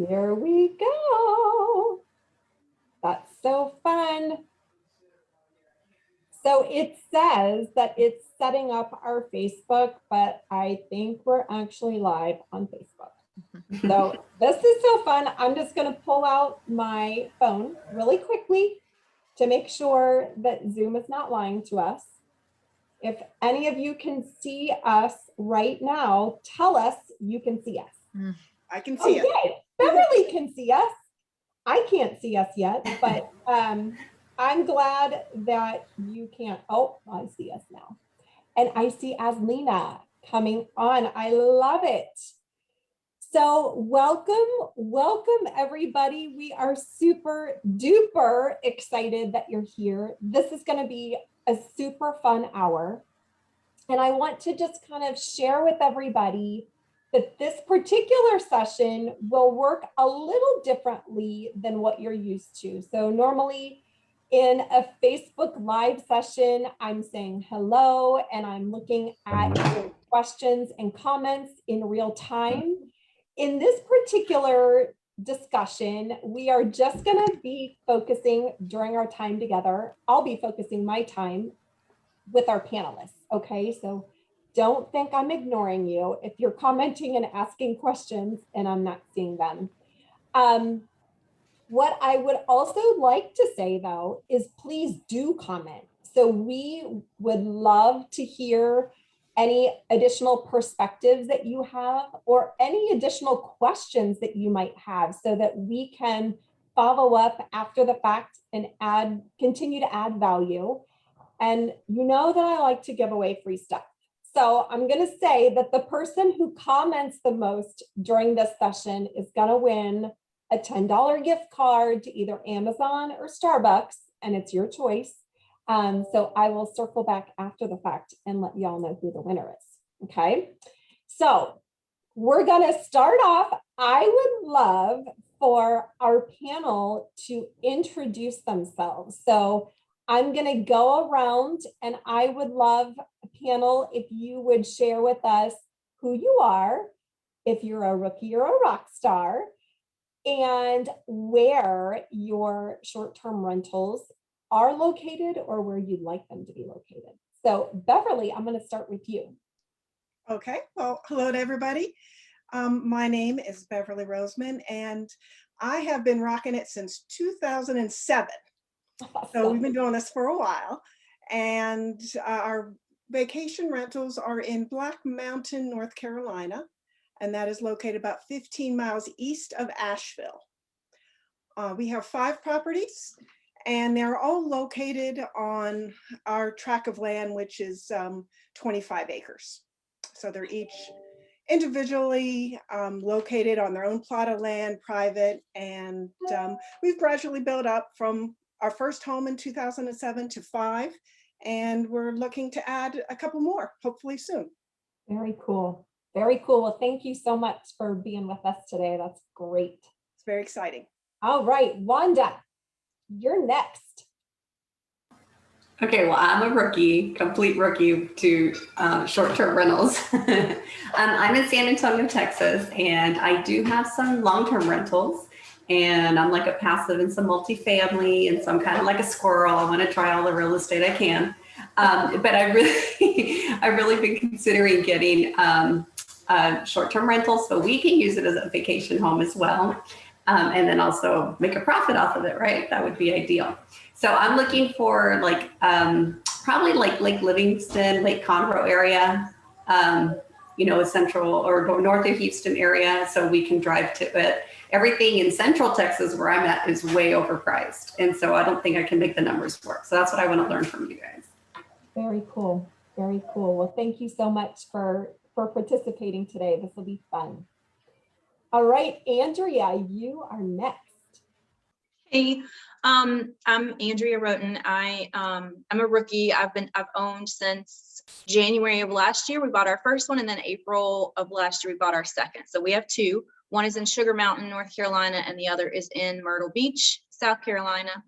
Here we go. That's so fun. So it says that it's setting up our Facebook, but I think we're actually live on Facebook. So this is so fun. I'm just going to pull out my phone really quickly to make sure that Zoom is not lying to us. If any of you can see us right now, tell us you can see us. I can see it. Yay. Beverly can see us. I can't see us yet, but I'm glad that you can't. Oh, I see us now. And I see Aslina coming on. I love it. So welcome everybody. We are super duper excited that you're here. This is going to be a super fun hour. And I want to just kind of share with everybody that this particular session will work a little differently than what you're used to. So normally in a Facebook Live session, I'm saying hello and I'm looking at your questions and comments in real time. In this particular discussion, we are just going to be focusing during our time together. I'll be focusing my time with our panelists. Okay, so don't think I'm ignoring you if you're commenting and asking questions and I'm not seeing them. What I would also like to say though is please do comment. So we would love to hear any additional perspectives that you have or any additional questions that you might have so that we can follow up after the fact and continue to add value. And you know that I like to give away free stuff. So I'm going to say that the person who comments the most during this session is going to win a $10 gift card to either Amazon or Starbucks, and it's your choice. So I will circle back after the fact and let y'all know who the winner is. Okay. So we're going to start off. I would love for our panel to introduce themselves. So I'm going to go around and I would love a panel if you would share with us who you are, if you're a rookie or a rock star, and where your short-term rentals are located or where you'd like them to be located. So Beverly, I'm going to start with you. Okay, well, hello to everybody. My name is Beverly Roseman and I have been rocking it since 2007. Awesome. So we've been doing this for a while, and our vacation rentals are in Black Mountain, North Carolina, and that is located about 15 miles east of Asheville. We have 5 properties, and they're all located on our tract of land, which is 25 acres. So they're each individually located on their own plot of land, private, and we've gradually built up from our first home in 2007 to 5, and we're looking to add a couple more, hopefully soon. Very cool. Very cool. Well, thank you so much for being with us today. That's great. It's very exciting. All right, Wanda, you're next. Okay, well, I'm a rookie, complete rookie to short-term rentals. I'm in San Antonio, Texas, and I do have some long-term rentals. And I'm like a passive in some multifamily, and so I'm kind of like a squirrel. I want to try all the real estate I can. But I've really been considering getting short-term rentals so we can use it as a vacation home as well. And then also make a profit off of it, right? That would be ideal. So I'm looking for like, probably like Lake Livingston, Lake Conroe area, you know, central or north of Houston area, so we can drive to it. Everything in central Texas where I'm at is way overpriced. And so I don't think I can make the numbers work. So that's what I want to learn from you guys. Very cool. Very cool. Well, thank you so much for participating today. This will be fun. All right, Andrea, you are next. Hey, I'm Andrea Roten. I'm a rookie. I've owned since January of last year. We bought our first one, and then April of last year we bought our second. So we have 2. One is in Sugar Mountain, North Carolina, and the other is in Myrtle Beach, South Carolina.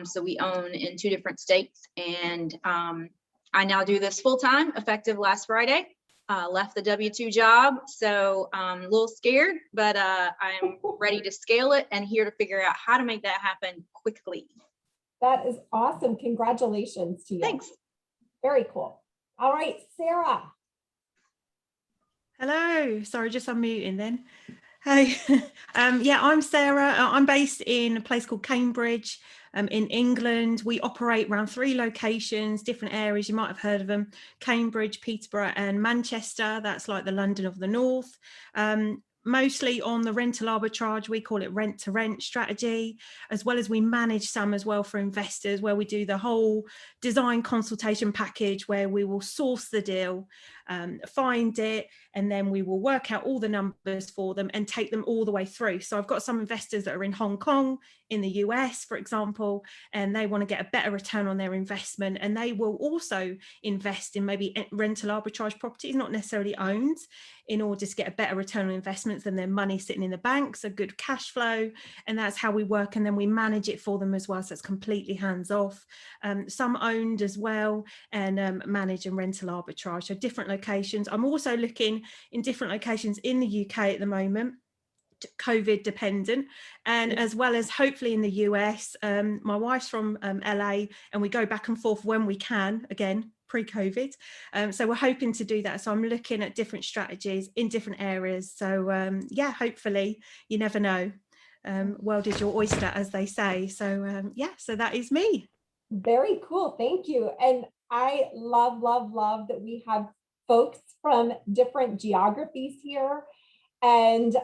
So we own in 2 different states, and I now do this full time, effective last Friday. left the W-2 job. So a little scared, but I'm ready to scale it and here to figure out how to make that happen quickly. That is awesome. Congratulations to you. Thanks. Very cool. All right, Sarah. Hello, sorry, just unmuting then. Hey, yeah, I'm Sarah. I'm based in a place called Cambridge in England. We operate around 3 locations, different areas. You might have heard of them: Cambridge, Peterborough and Manchester. That's like the London of the North. Mostly on the rental arbitrage, we call it rent to rent strategy, as well as we manage some as well for investors, where we do the whole design consultation package, where we will source the deal, find it, and then we will work out all the numbers for them and take them all the way through. So I've got some investors that are in Hong Kong, in the US, for example, and they want to get a better return on their investment. And they will also invest in maybe rental arbitrage properties, not necessarily owned, in order to get a better return on investments than their money sitting in the bank. So good cash flow. And that's how we work. And then we manage it for them as well. So it's completely hands off. Some owned as well, and manage and rental arbitrage. So different locations. I'm also looking in different locations in the UK at the moment, COVID dependent, and as well as hopefully in the US. My wife's from LA, and we go back and forth when we can, again, pre-COVID. So we're hoping to do that. So I'm looking at different strategies in different areas. So yeah, hopefully, you never know. World is your oyster, as they say. So yeah, so that is me. Very cool. Thank you. And I love, love, love that we have folks from different geographies here. And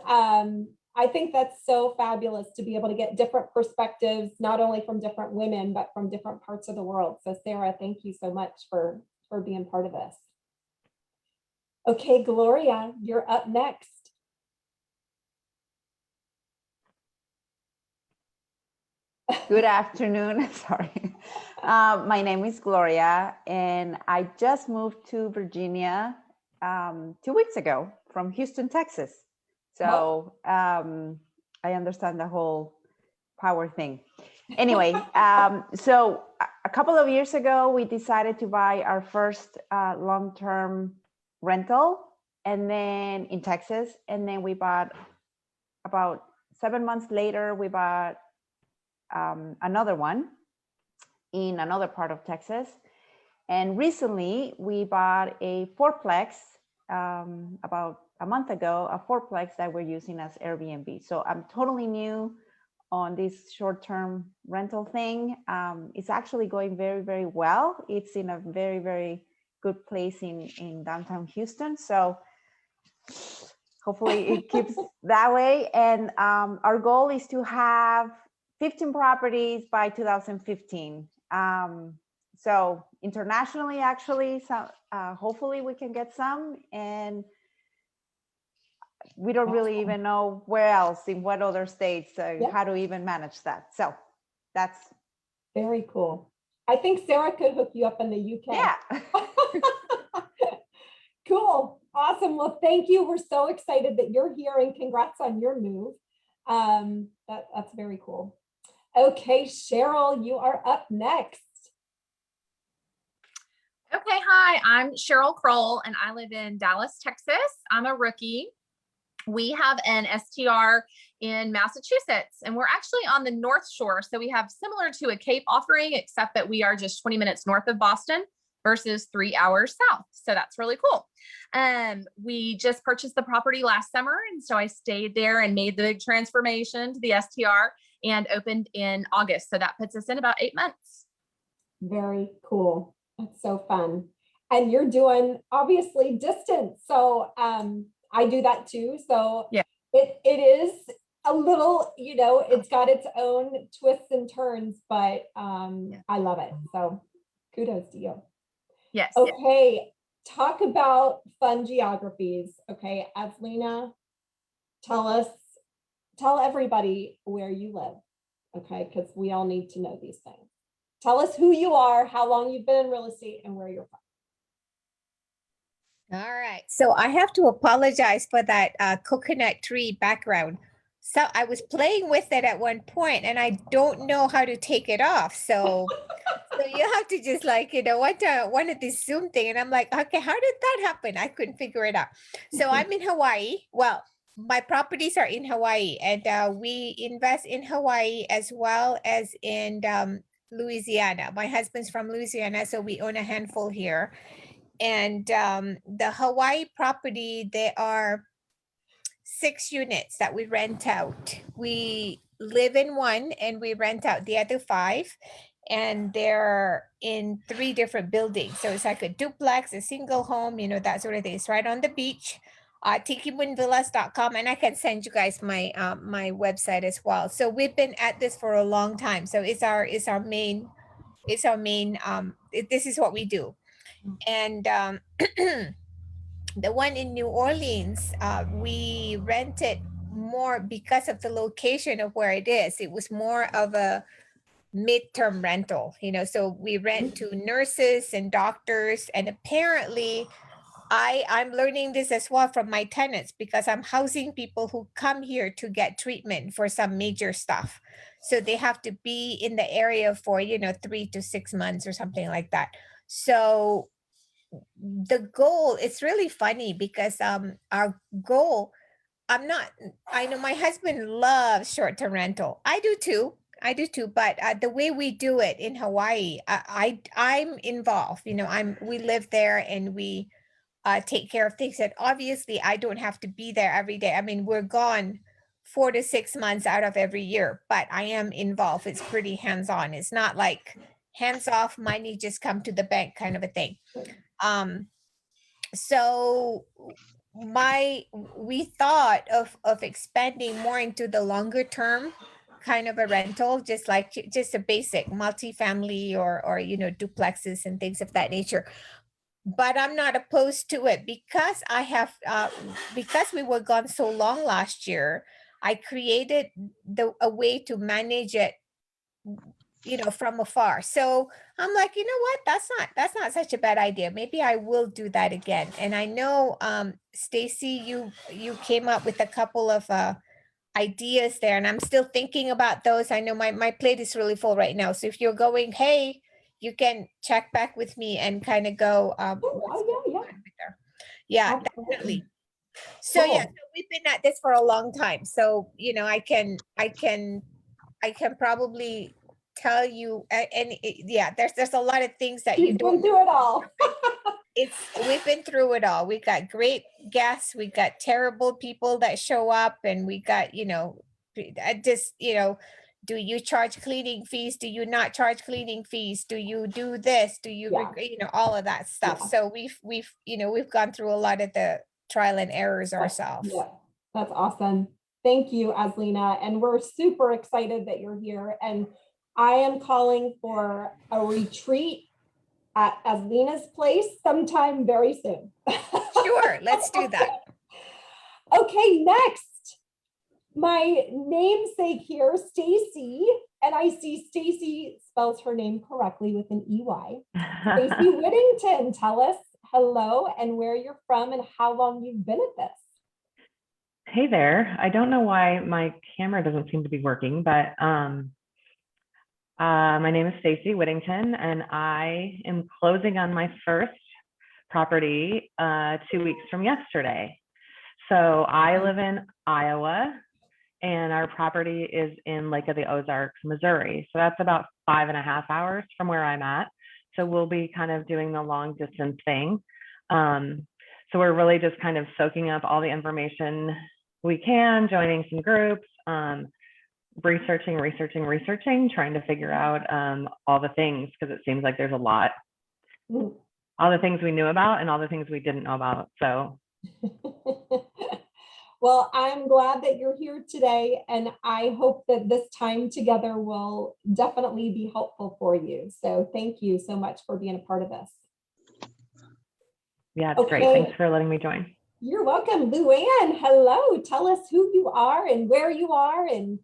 I think that's so fabulous to be able to get different perspectives, not only from different women, but from different parts of the world. So Sarah, thank you so much for being part of this. Okay, Gloria, you're up next. Good afternoon. Sorry. My name is Gloria, and I just moved to Virginia 2 weeks ago from Houston, Texas. So I understand the whole power thing. Anyway, so a couple of years ago, we decided to buy our first long-term rental, and then in Texas, and then we bought about 7 months later, we bought another one in another part of Texas. And recently we bought a fourplex about a month ago, a fourplex that we're using as Airbnb. So I'm totally new on this short-term rental thing. It's actually going very, very well. It's in a very, very good place in downtown Houston. So hopefully it keeps that way. And our goal is to have 15 properties by 2015. So internationally, actually, so hopefully we can get some, and we don't really even know where else, in what other states, how to even manage that. So that's very cool. I think Sarah could hook you up in the UK. Yeah. Cool. Awesome. Well, thank you. We're so excited that you're here, and congrats on your move. That's very cool. Okay, Cheryl, you are up next. Okay, hi, I'm Cheryl Kroll, and I live in Dallas, Texas. I'm a rookie. We have an STR in Massachusetts, and we're actually on the North Shore. So we have similar to a Cape offering, except that we are just 20 minutes north of Boston versus 3 hours south. So that's really cool. We just purchased the property last summer, and so I stayed there and made the big transformation to the STR and opened in August. So that puts us in about 8 months. Very cool. That's so fun. And you're doing obviously distance. So I do that too. So yeah, it is a little, you know, it's got its own twists and turns, but I love it. So kudos to you. Yes. Okay. Talk about fun geographies. Okay. Aslina, tell everybody where you live. Okay. Because we all need to know these things. Tell us who you are, how long you've been in real estate, and where you're from. All right. So I have to apologize for that coconut tree background. so I was playing with it at one point and I don't know how to take it off. So you have to just like, one of these Zoom thing. And I'm like, okay, how did that happen? I couldn't figure it out. So I'm in Hawaii. Well, my properties are in Hawaii, and we invest in Hawaii as well as in Louisiana. My husband's from Louisiana, so we own a handful here. And the Hawaii property, there are 6 units that we rent out. We live in one and we rent out the other 5. And they're in 3 different buildings. So it's like a duplex, a single home, that sort of thing. It's right on the beach. TikiMoonVillas.com, and I can send you guys my my website as well. So we've been at this for a long time. So it's our main this is what we do. And the one in New Orleans, we rented more because of the location of where it is. It was more of a midterm rental, so we rent to nurses and doctors. And apparently I'm learning this as well from my tenants, because I'm housing people who come here to get treatment for some major stuff. So they have to be in the area for, 3 to 6 months or something like that. So the goal, it's really funny because our goal, I know my husband loves short-term rental. I do too. But the way we do it in Hawaii, I'm involved. We live there and we take care of things. And obviously, I don't have to be there every day. I mean, we're gone 4 to 6 months out of every year, but I am involved. It's pretty hands-on. It's not like hands-off, money just come to the bank kind of a thing. So we thought of expanding more into the longer term kind of a rental, just a basic multifamily or duplexes and things of that nature. But I'm not opposed to it because I have because we were gone so long last year. I created a way to manage it, from afar. So I'm like, you know what? That's not such a bad idea. Maybe I will do that again. And I know, Stacey, you came up with a couple of ideas there, and I'm still thinking about those. I know my plate is really full right now. So if you're going, hey, you can check back with me and kind of go. Yeah, definitely. So yeah, so we've been at this for a long time. So I can probably tell you, and there's a lot of things that you don't do it all. We've been through it all. We got great guests, we got terrible people that show up, and we got do you charge cleaning fees? Do you not charge cleaning fees? Do you do this? Do you all of that stuff? Yeah. So we've gone through a lot of the trial and errors ourselves. Yeah, that's awesome. Thank you, Aslina. And we're super excited that you're here. And I am calling for a retreat at Aslina's place sometime very soon. Sure, let's do that. Okay, next. My namesake here, Stacey, and I see Stacey spells her name correctly with an EY. Stacey Whittington, tell us hello and where you're from and how long you've been at this. Hey there. I don't know why my camera doesn't seem to be working, but my name is Stacey Whittington, and I am closing on my first property 2 weeks from yesterday. So I live in Iowa, and our property is in Lake of the Ozarks, Missouri. So that's about 5.5 hours from where I'm at. So we'll be kind of doing the long distance thing. So we're really just kind of soaking up all the information we can, joining some groups, researching, trying to figure out all the things, because it seems like there's a lot. All the things we knew about and all the things we didn't know about. So. Well, I'm glad that you're here today, and I hope that this time together will definitely be helpful for you. So thank you so much for being a part of this. Yeah, it's great. Thanks for letting me join. You're welcome. Luann, hello. Tell us who you are and where you are, and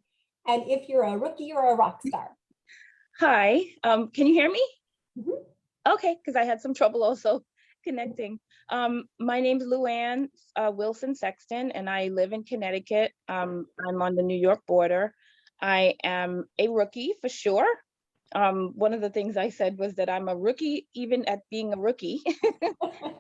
if you're a rookie or a rock star. Hi, can you hear me? Mm-hmm. Okay, because I had some trouble also connecting. My name's Luann Wilson Sexton, and I live in Connecticut. I'm on the New York border. I am a rookie for sure. One of the things I said was that I'm a rookie even at being a rookie.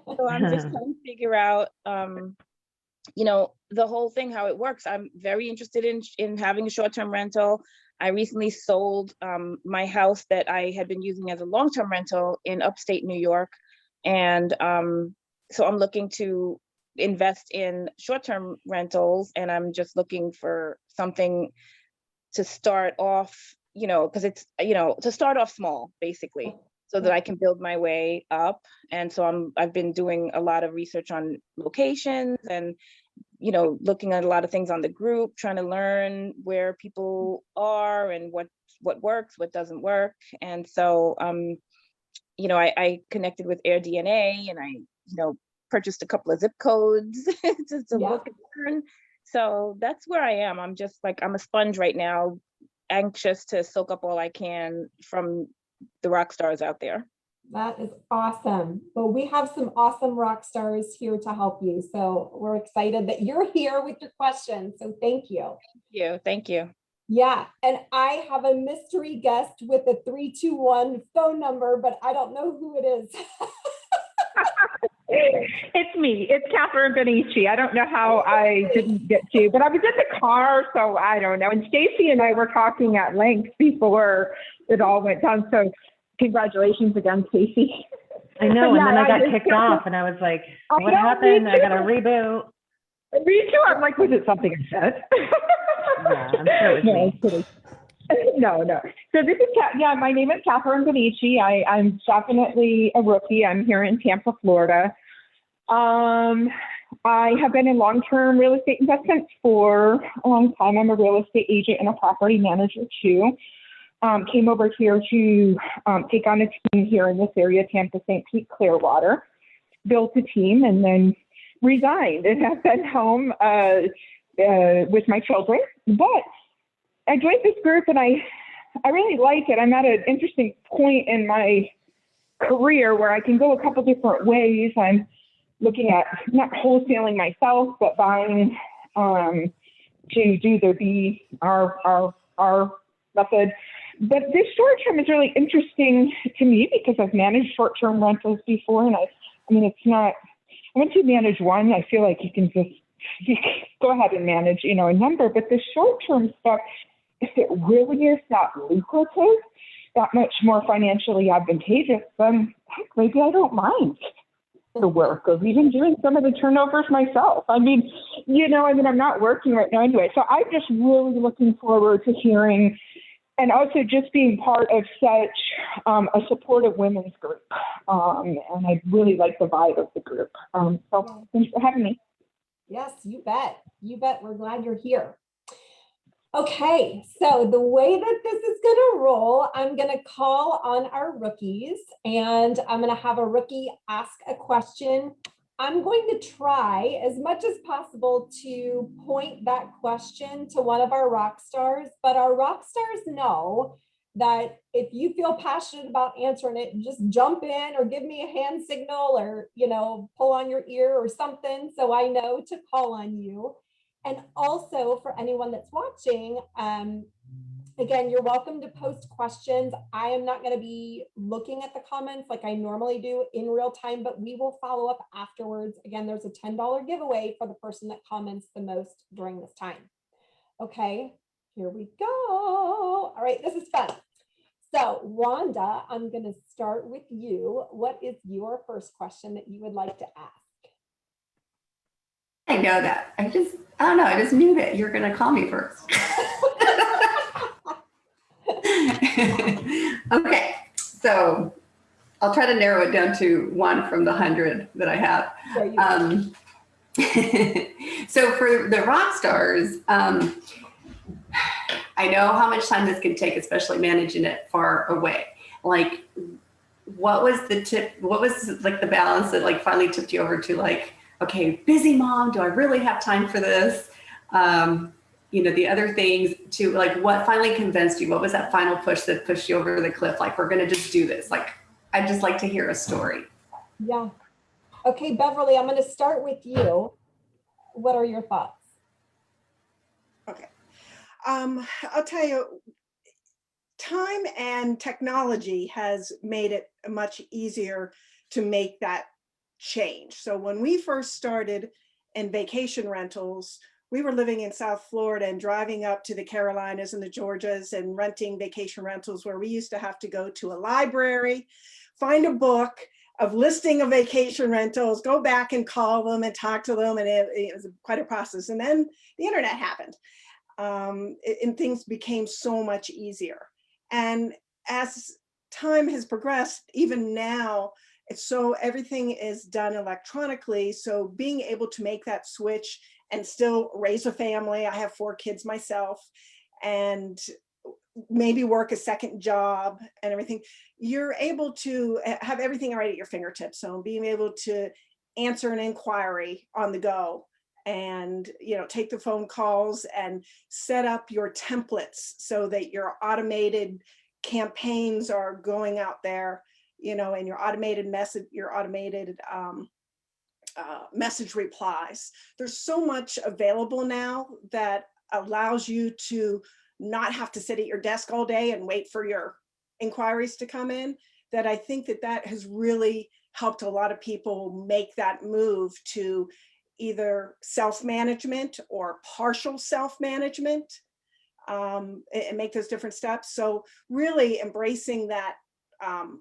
So I'm just trying to figure out, you know, the whole thing, how it works. I'm very interested in having a short-term rental. I recently sold my house that I had been using as a long-term rental in upstate New York. And so I'm looking to invest in short-term rentals, and I'm just looking for something to start off, you know, because it's, you know, to start off small, basically, so that I can build my way up. And so I've been doing a lot of research on locations and, you know, looking at a lot of things on the group, trying to learn where people are and what works, what doesn't work. And so, you know, I connected with AirDNA, and I, you know, purchased a couple of zip codes to look and learn. So that's where I am. I'm just like, I'm a sponge right now, anxious to soak up all I can from the rock stars out there. That is awesome. Well, we have some awesome rock stars here to help you. So we're excited that you're here with your questions. So thank you. Thank you. Yeah, and I have a mystery guest with a 321 phone number, but I don't know who it is. It's me. It's Catherine Benici. I don't know how I didn't get to, but I was in the car, so I don't know. And Stacey and I were talking at length before it all went down. So congratulations again, Stacey. I know, and then I got kicked off, and I was like, what happened? I got to reboot. Me too. I'm like, was it something I said? Yeah, I'm sure it was me. No. So this is, my name is Catherine Benici. I'm definitely a rookie. I'm here in Tampa, Florida. I have been in long-term real estate investments for a long time. I'm a real estate agent and a property manager too. Came over here to take on a team here in this area, Tampa, St. Pete, Clearwater. Built a team and then resigned and have been home with my children. But I joined this group and I really like it. I'm at an interesting point in my career where I can go a couple different ways. I'm looking at not wholesaling myself, but buying to do the our method. But this short term is really interesting to me because I've managed short term rentals before, and I mean it's not. Once you manage one, I feel like you can go ahead and manage, you know, a number. But the short term stuff, if it really is that lucrative, that much more financially advantageous, then heck, maybe I don't mind the work of even doing some of the turnovers myself. I mean, I'm not working right now anyway. So I'm just really looking forward to hearing and also just being part of such a supportive women's group. And I really like the vibe of the group. So thanks for having me. Yes, you bet. You bet. We're glad you're here. Okay, so the way that this is going to roll, I'm going to call on our rookies and I'm going to have a rookie ask a question. I'm going to try as much as possible to point that question to one of our rock stars, but our rock stars know that if you feel passionate about answering it, just jump in or give me a hand signal or, pull on your ear or something so I know to call on you. And also for anyone that's watching, again, you're welcome to post questions. I am not going to be looking at the comments like I normally do in real time, but we will follow up afterwards. Again, there's a $10 giveaway for the person that comments the most during this time. Okay, here we go. All right, this is fun. So Wanda, I'm going to start with you. What is your first question that you would like to ask? I know that. I don't know. I just knew that you're going to call me first. Okay. So I'll try to narrow it down to one from the 100 that I have. So for the rock stars, I know how much time this can take, especially managing it far away. Like, what was the tip? What was like the balance that like finally tipped you over to like, okay, busy mom, do I really have time for this? The other things to like, what finally convinced you? What was that final push that pushed you over the cliff? Like, we're going to just do this. Like, I'd just like to hear a story. Yeah. Okay, Beverly, I'm going to start with you. What are your thoughts? Okay. I'll tell you, time and technology has made it much easier to make that change. So when we first started in vacation rentals, we were living in South Florida and driving up to the Carolinas and the Georgias and renting vacation rentals, where we used to have to go to a library, find a book of listing of vacation rentals, go back and call them and talk to them. And it was quite a process. And then the internet happened. And things became so much easier. And as time has progressed, even now, everything is done electronically. So being able to make that switch and still raise a family, I have 4 kids myself, and maybe work a second job and everything, you're able to have everything right at your fingertips. So being able to answer an inquiry on the go, and take the phone calls and set up your templates so that your automated campaigns are going out there, and your automated message replies. There's so much available now that allows you to not have to sit at your desk all day and wait for your inquiries to come in, that I think that has really helped a lot of people make that move to either self-management or partial self-management, and make those different steps. So really embracing that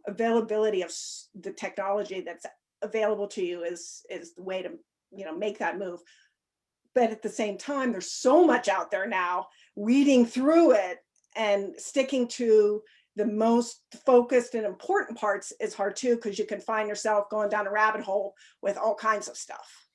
availability of the technology that's available to you is the way to make that move. But at the same time, there's so much out there now. Weeding through it and sticking to the most focused and important parts is hard too, because you can find yourself going down a rabbit hole with all kinds of stuff.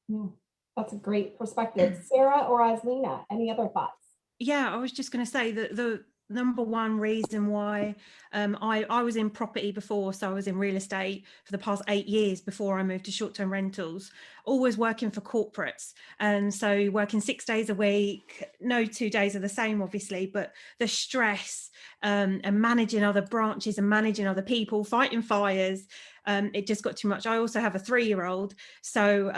Yeah, that's a great perspective. Sarah or Aslina, any other thoughts? Yeah, I was just going to say that the number one reason why I was in property before, so I was in real estate for the past 8 years before I moved to short-term rentals, always working for corporates. And so working 6 days a week, no 2 days are the same, obviously, but the stress and managing other branches and managing other people, fighting fires, it just got too much. I also have a 3-year-old. So,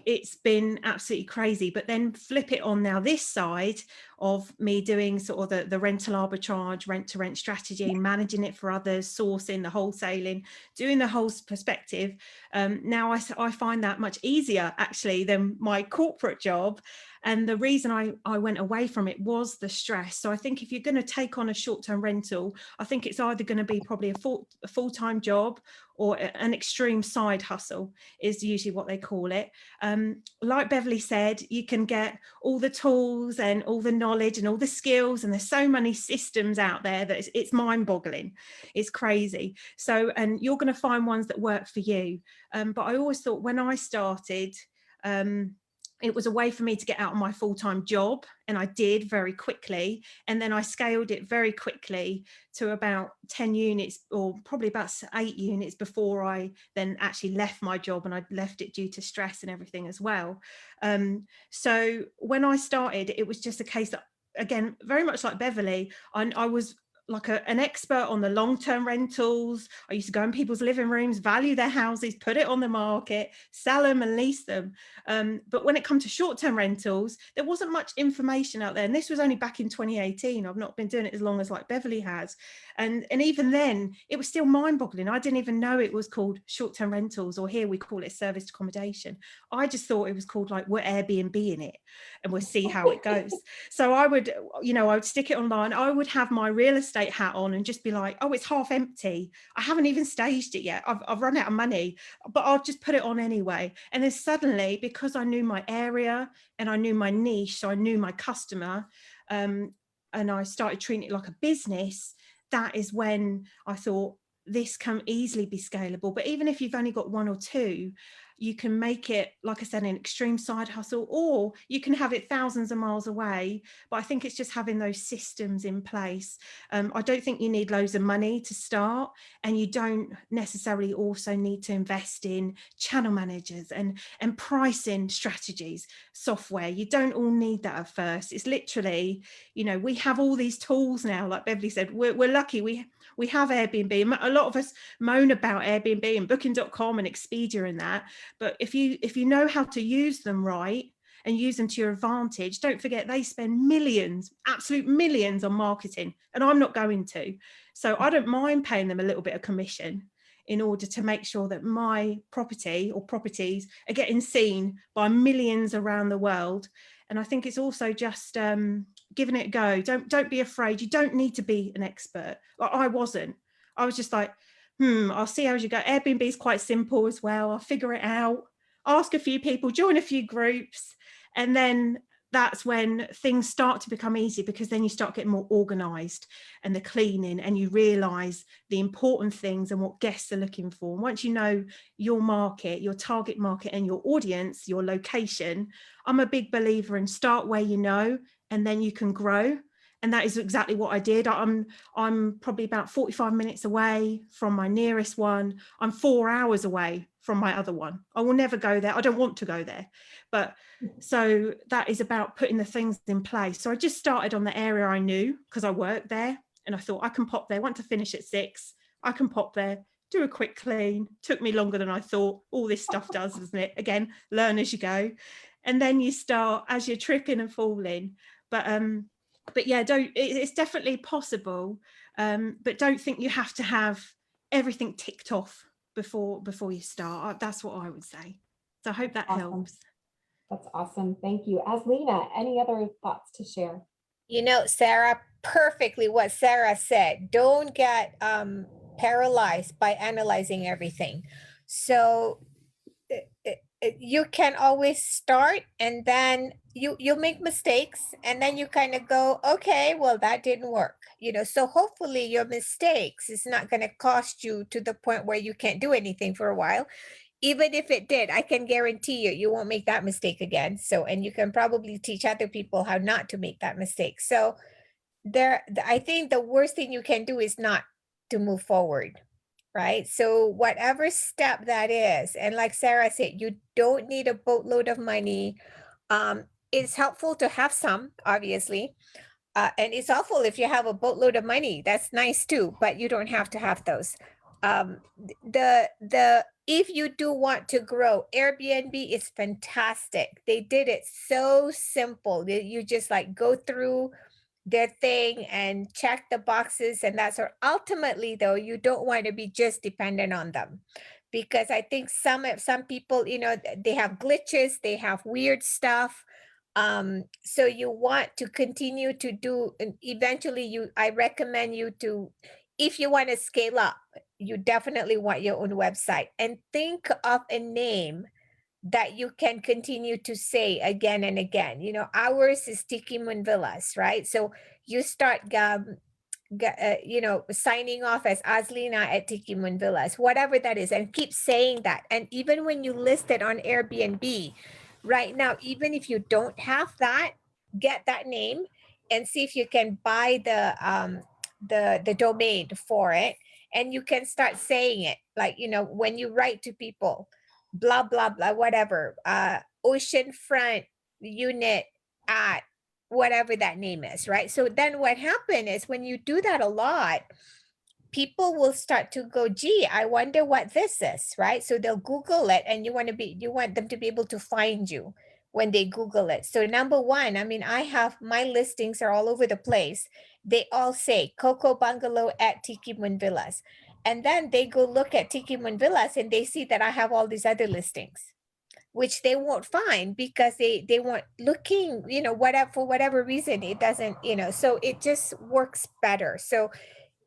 it's been absolutely crazy. But then flip it on now this side of me doing sort of the rental arbitrage, rent to rent strategy, managing it for others, sourcing, the wholesaling, doing the whole perspective. Now I find that much easier actually than my corporate job. And the reason I went away from it was the stress. So I think if you're going to take on a short-term rental, I think it's either going to be probably a full-time job or an extreme side hustle is usually what they call it. Like Beverly said, you can get all the tools and all the knowledge and all the skills, and there's so many systems out there that it's mind-boggling. It's crazy. So, and you're going to find ones that work for you. But I always thought when I started, it was a way for me to get out of my full-time job, and I did very quickly. And then I scaled it very quickly to about 10 units, or probably about 8 units before I then actually left my job, and I left it due to stress and everything as well. So when I started, it was just a case that, again, very much like Beverly, I was like an expert on the long-term rentals. I used to go in people's living rooms, value their houses, put it on the market, sell them and lease them. But when it comes to short-term rentals, there wasn't much information out there. And this was only back in 2018. I've not been doing it as long as like Beverly has. And even then, it was still mind-boggling. I didn't even know it was called short-term rentals, or here we call it serviced accommodation. I just thought it was called like, we're Airbnb in it and we'll see how it goes. So I would stick it online. I would have my real estate hat on and just be like, oh, it's half empty. I haven't even staged it yet. I've run out of money, but I'll just put it on anyway. And then suddenly, because I knew my area and I knew my niche, so I knew my customer, and I started treating it like a business, that is when I thought, this can easily be scalable. But even if you've only got 1 or 2, you can make it, like I said, an extreme side hustle, or you can have it thousands of miles away. But I think it's just having those systems in place. I don't think you need loads of money to start, and you don't necessarily also need to invest in channel managers and pricing strategies, software. You don't all need that at first. It's literally, you know, we have all these tools now, like Beverly said. We're lucky we have Airbnb. A lot of us moan about Airbnb and Booking.com and Expedia and that, but if you know how to use them right and use them to your advantage, don't forget they spend millions, absolute millions on marketing, and I'm not going to. So I don't mind paying them a little bit of commission in order to make sure that my property or properties are getting seen by millions around the world. And I think it's also just giving it a go. Don't be afraid. You don't need to be an expert. Like I wasn't. I was just like, I'll see how you go. Airbnb is quite simple as well. I'll figure it out. Ask a few people, join a few groups, and then that's when things start to become easy, because then you start getting more organized and the cleaning, and you realize the important things and what guests are looking for. And once you know your market, your target market, and your audience, your location, I'm a big believer in start where you know, and then you can grow. And that is exactly what I did. I'm probably about 45 minutes away from my nearest one. I'm 4 hours away from my other one. I will never go there. I don't want to go there. But so that is about putting the things in place. So I just started on the area I knew because I worked there, and I thought I can pop there. Want to finish at 6. I can pop there, do a quick clean. Took me longer than I thought. All this stuff does, doesn't it? Again, learn as you go. And then you start as you're tripping and falling. But yeah, it's definitely possible, but don't think you have to have everything ticked off before you start. That's what I would say. So I hope that helps. That's awesome. Thank you. Aslina, any other thoughts to share? You know, Sarah, perfectly what Sarah said. Don't get paralyzed by analyzing everything. So you can always start, and then you make mistakes, and then you kind of go, okay, well, that didn't work, you know. So hopefully your mistakes is not going to cost you to the point where you can't do anything for a while. Even if it did, I can guarantee you won't make that mistake again. So, and you can probably teach other people how not to make that mistake. So I think the worst thing you can do is not to move forward. Right? So whatever step that is, and like Sarah said, you don't need a boatload of money. It's helpful to have some, obviously. And it's helpful if you have a boatload of money. That's nice too, but you don't have to have those. If you do want to grow, Airbnb is fantastic. They did it so simple. You just like go through their thing and check the boxes, and that's all. Ultimately though, you don't want to be just dependent on them, because I think some people, you know, they have glitches, they have weird stuff. So you want to continue to do, and eventually I recommend you to, if you want to scale up, you definitely want your own website, and think of a name that you can continue to say again and again. You know, ours is Tiki Moon Villas, right? So you start, you know, signing off as Aslina at Tiki Moon Villas, whatever that is, and keep saying that. And even when you list it on Airbnb right now, even if you don't have that, get that name and see if you can buy the domain for it, and you can start saying it, like, you know, when you write to people, blah, blah, blah, whatever, oceanfront unit at whatever that name is, right? So then what happened is when you do that a lot, people will start to go, gee, I wonder what this is, right? So they'll Google it, and you want them to be able to find you when they Google it. So number one, I mean, I have, my listings are all over the place. They all say Coco Bungalow at Tiki Moon Villas. And then they go look at Tiki Moon Villas and they see that I have all these other listings, which they won't find because they weren't looking, you know, whatever, for whatever reason, it doesn't, you know, so it just works better. So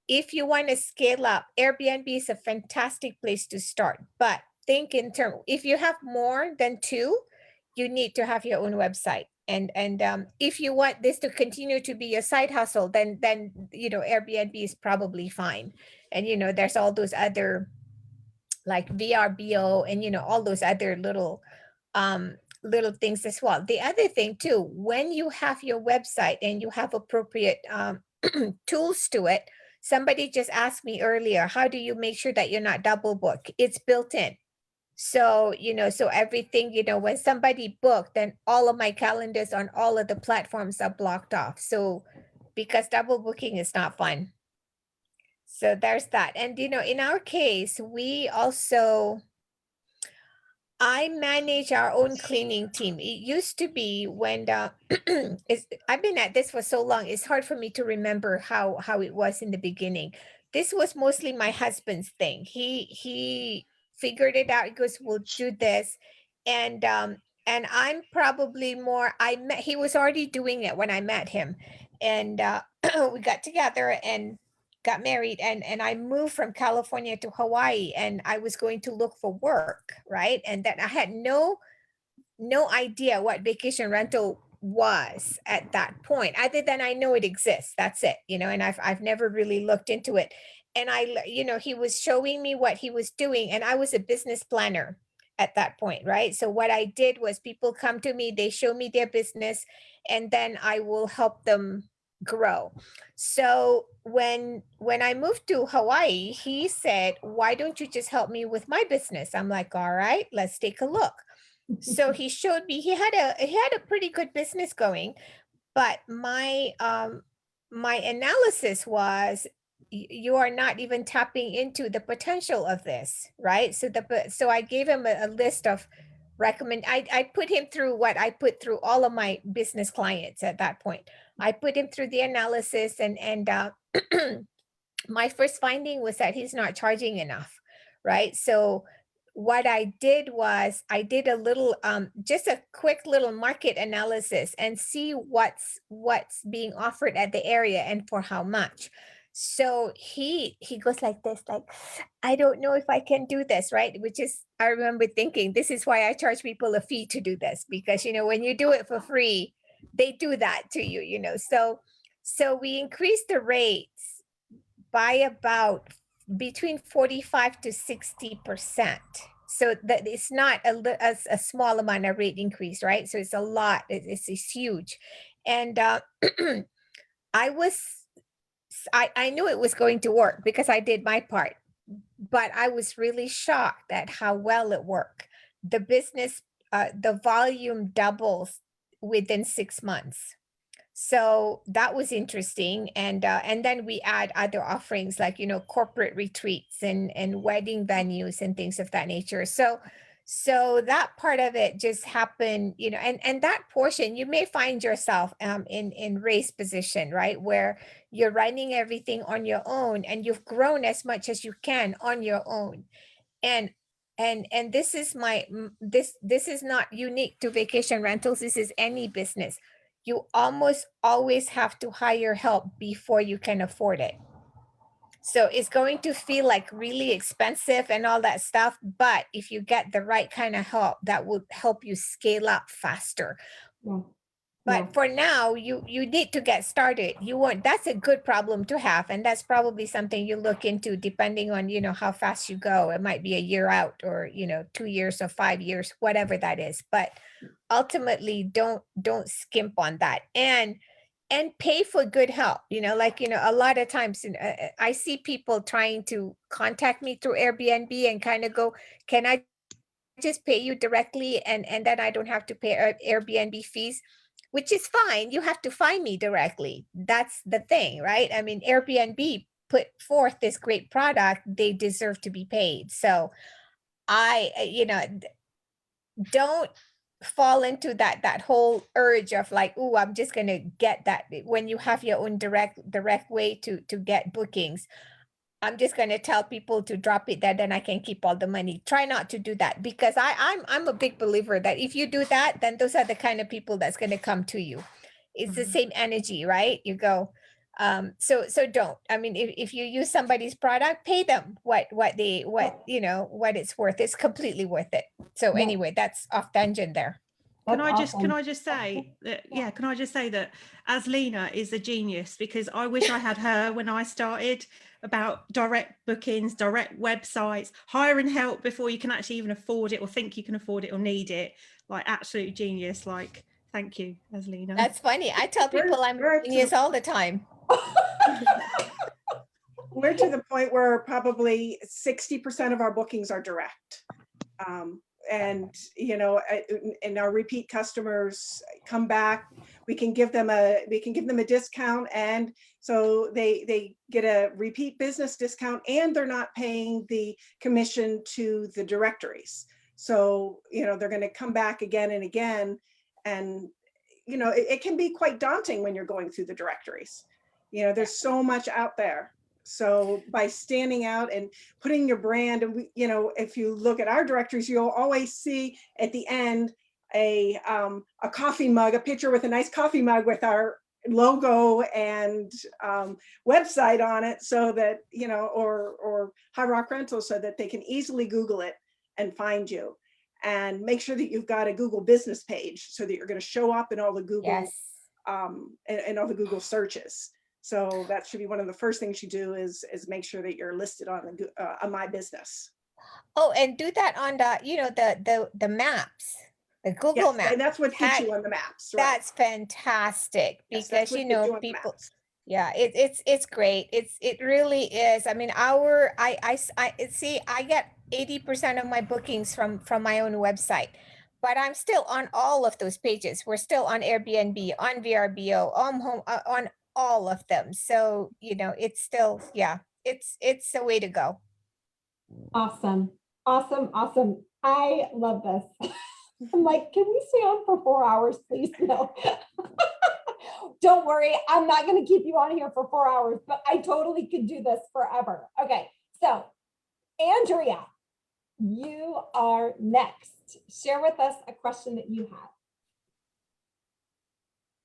if you want to scale up, Airbnb is a fantastic place to start, but think in terms, if you have more than 2, you need to have your own website. And if you want this to continue to be your side hustle, then you know, Airbnb is probably fine. And you know, there's all those other like VRBO and, you know, all those other little little things as well. The other thing too, when you have your website and you have appropriate tools to it, somebody just asked me earlier, how do you make sure that you're not double booked? It's built in. So, you know, so everything, you know, when somebody booked, then all of my calendars on all of the platforms are blocked off. So, because double booking is not fun. So there's that. And, you know, in our case, we also, I manage our own cleaning team. It used to be when I've been at this for so long, it's hard for me to remember how it was in the beginning. This was mostly my husband's thing. He figured it out. He goes, "We'll do this," and I'm probably more. He was already doing it when I met him, and we got together and got married, and I moved from California to Hawaii, and I was going to look for work, right? And that I had no idea what vacation rental was at that point, other than I know it exists. That's it, you know, and I've never really looked into it. And you know, he was showing me what he was doing, and I was a business planner at that point, right? So what I did was people come to me, they show me their business, and then I will help them grow. So when I moved to Hawaii, he said, "Why don't you just help me with my business?" I'm like, "All right, let's take a look." So he showed me he had a pretty good business going, but my my analysis was you are not even tapping into the potential of this, right? So I gave him a list of I put him through what I put through all of my business clients at that point. I put him through the analysis, and my first finding was that he's not charging enough, right? So what I did was I did a little just a quick little market analysis and see what's being offered at the area and for how much. So he goes like this, like, "I don't know if I can do this," right? Which is, I remember thinking, this is why I charge people a fee to do this, because, you know, when you do it for free, they do that to you, you know. So we increased the rates by about between 45 to 60%. So that it's not a small amount of rate increase, right? So it's a lot. It's huge. And I knew it was going to work because I did my part, but I was really shocked at how well it worked. The business, the volume doubles within 6 months. So that was interesting. And then we add other offerings like, you know, corporate retreats and wedding venues and things of that nature. So that part of it just happened, you know, and that portion, you may find yourself in race position, right? Where you're running everything on your own and you've grown as much as you can on your own. And this is this is not unique to vacation rentals. This is any business. You almost always have to hire help before you can afford it. So it's going to feel like really expensive and all that stuff, but if you get the right kind of help, that will help you scale up faster. Yeah. But for now, you need to get started. That's a good problem to have. And that's probably something you look into depending on, you know, how fast you go. It might be a year out or, you know, 2 years or 5 years, whatever that is. But ultimately, don't skimp on that. And pay for good help, you know, like, you know, a lot of times I see people trying to contact me through Airbnb and kind of go, "Can I just pay you directly and then I don't have to pay Airbnb fees?" Which is fine. You have to find me directly. That's the thing, right? I mean, Airbnb put forth this great product. They deserve to be paid. So you know, don't fall into that whole urge of like, "Oh, I'm just going to get that." When you have your own direct way to get bookings, "I'm just going to tell people to drop it there, then I can keep all the money." Try not to do that, because I'm a big believer that if you do that, then those are the kind of people that's going to come to you. It's the same energy, right? You go, so don't. I mean, if you use somebody's product, pay them what you know, what it's worth. It's completely worth it. So Yeah. anyway, that's off tangent there. Can That's I just say that, yeah, can I just say that Aslina is a genius, because I wish I had her when I started, about direct bookings, direct websites, hiring help before you can actually even afford it or think you can afford it or need it. Like, absolute genius. Like, thank you, Aslina. That's funny. I tell people I'm we're a genius all the time. We're to the point where probably 60% of our bookings are direct. And, you know, and our repeat customers come back, we can give them a discount. And so they get a repeat business discount, and they're not paying the commission to the directories. So, you know, they're going to come back again and again. And, you know, it can be quite daunting when you're going through the directories. You know, there's so much out there. So by standing out and putting your brand, and we, you know, if you look at our directories, you'll always see at the end a coffee mug, a picture with a nice coffee mug with our logo and website on it, so that, you know, or High Rock Rental, so that they can easily Google it and find you. And make sure that you've got a Google business page, so that you're going to show up in all the Google Yes. and all the Google searches. So that should be one of the first things you do, is make sure that you're listed on My Business. Oh, and do that on the, you know, the maps, the Google Yes, Maps. and that's what gets you on the maps. Right? That's fantastic, Yes, that's because, what you gets know, you on the people, maps. yeah, it's great. It really is. I mean, I see, I get 80% of my bookings from my own website, but I'm still on all of those pages. We're still on Airbnb, on VRBO, on home, on all of them. So, you know, it's still, yeah, it's the way to go. Awesome. Awesome. Awesome. I love this. I'm like, can we stay on for 4 hours, please? No. Don't worry. I'm not going to keep you on here for 4 hours, but I totally could do this forever. Okay. So, Andrea, you are next. Share with us a question that you have.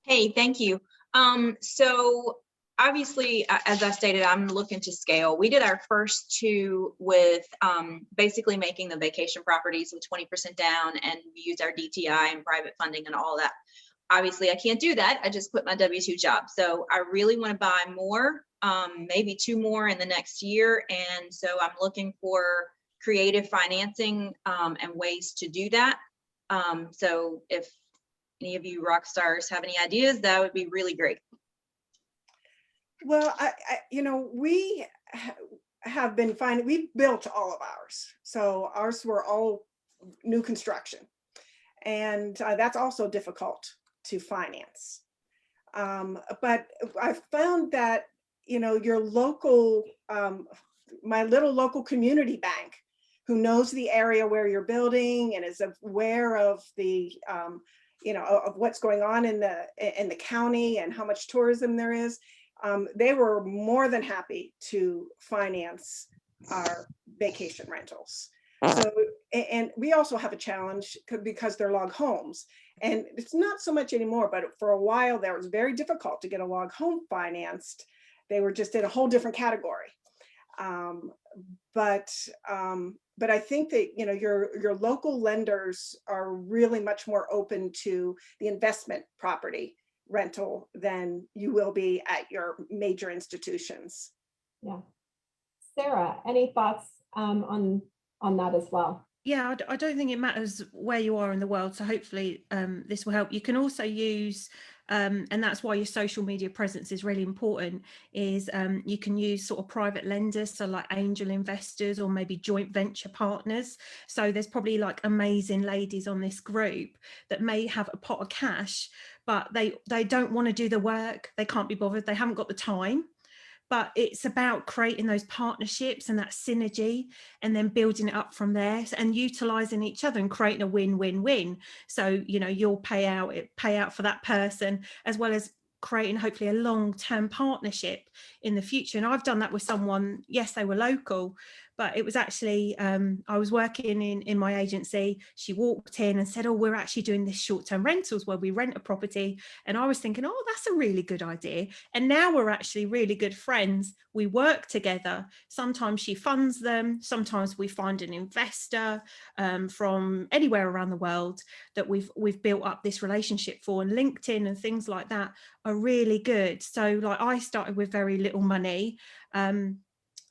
Hey, thank you. So obviously, as I stated, I'm looking to scale. We did our first two with basically making the vacation properties with 20% down, and we used our DTI and private funding and all that. Obviously, I can't do that. I just quit my W-2 job. So I really want to buy more, maybe 2 more in the next year. And so I'm looking for creative financing and ways to do that. So if any of you rock stars have any ideas, that would be really great. Well, you know, we have been finding, we've built all of ours. So ours were all new construction. And that's also difficult to finance. But I found that, you know, your local, my little local community bank, who knows the area where you're building and is aware of the, you know, of what's going on in the county and how much tourism there is, they were more than happy to finance our vacation rentals. So, and we also have a challenge because they're log homes, and it's not so much anymore, but for a while there, it was very difficult to get a log home financed. They were just in a whole different category. But I think that, you know, your local lenders are really much more open to the investment property rental than you will be at your major institutions. Yeah. Sarah, any thoughts on that as well? Yeah, I don't think it matters where you are in the world. So hopefully this will help. You can also use, and that's why your social media presence is really important, is you can use sort of private lenders, so like angel investors or maybe joint venture partners. So there's probably like amazing ladies on this group that may have a pot of cash, but they don't want to do the work. They can't be bothered. They haven't got the time. But it's about creating those partnerships and that synergy, and then building it up from there and utilizing each other and creating a win-win-win. So, you know, you'll pay out for that person, as well as creating hopefully a long-term partnership in the future. And I've done that with someone. Yes, they were local, but it was actually, I was working in my agency. She walked in and said, oh, we're actually doing this short-term rentals where we rent a property. And I was thinking, oh, that's a really good idea. And now we're actually really good friends. We work together. Sometimes she funds them. Sometimes we find an investor from anywhere around the world that we've built up this relationship for. And LinkedIn and things like that are really good. So like I started with very little money,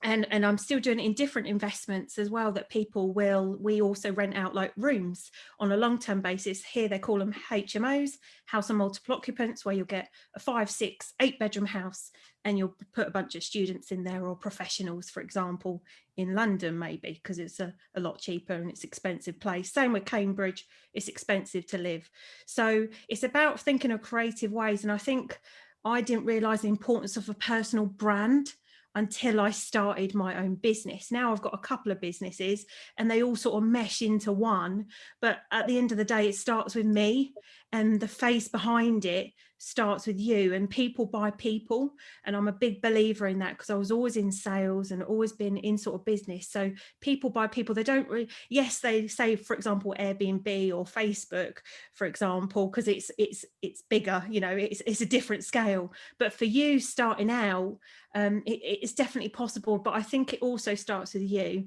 and I'm still doing it in different investments as well that people will. We also rent out like rooms on a long-term basis. Here they call them HMOs, house and multiple occupants, where you'll get a 5, 6, 8-bedroom house and you'll put a bunch of students in there, or professionals, for example, in London maybe, because it's a lot cheaper and it's expensive place. Same with Cambridge, it's expensive to live. So it's about thinking of creative ways. And I think I didn't realise the importance of a personal brand until I started my own business. Now I've got a couple of businesses and they all sort of mesh into one. But at the end of the day, it starts with me, and the face behind it starts with you, and people buy people. And I'm a big believer in that, because I was always in sales and always been in sort of business. So people buy people. They don't really, yes, they say, for example, Airbnb or Facebook, for example, because it's bigger, you know, it's a different scale. But for you starting out, it's definitely possible. But I think it also starts with you.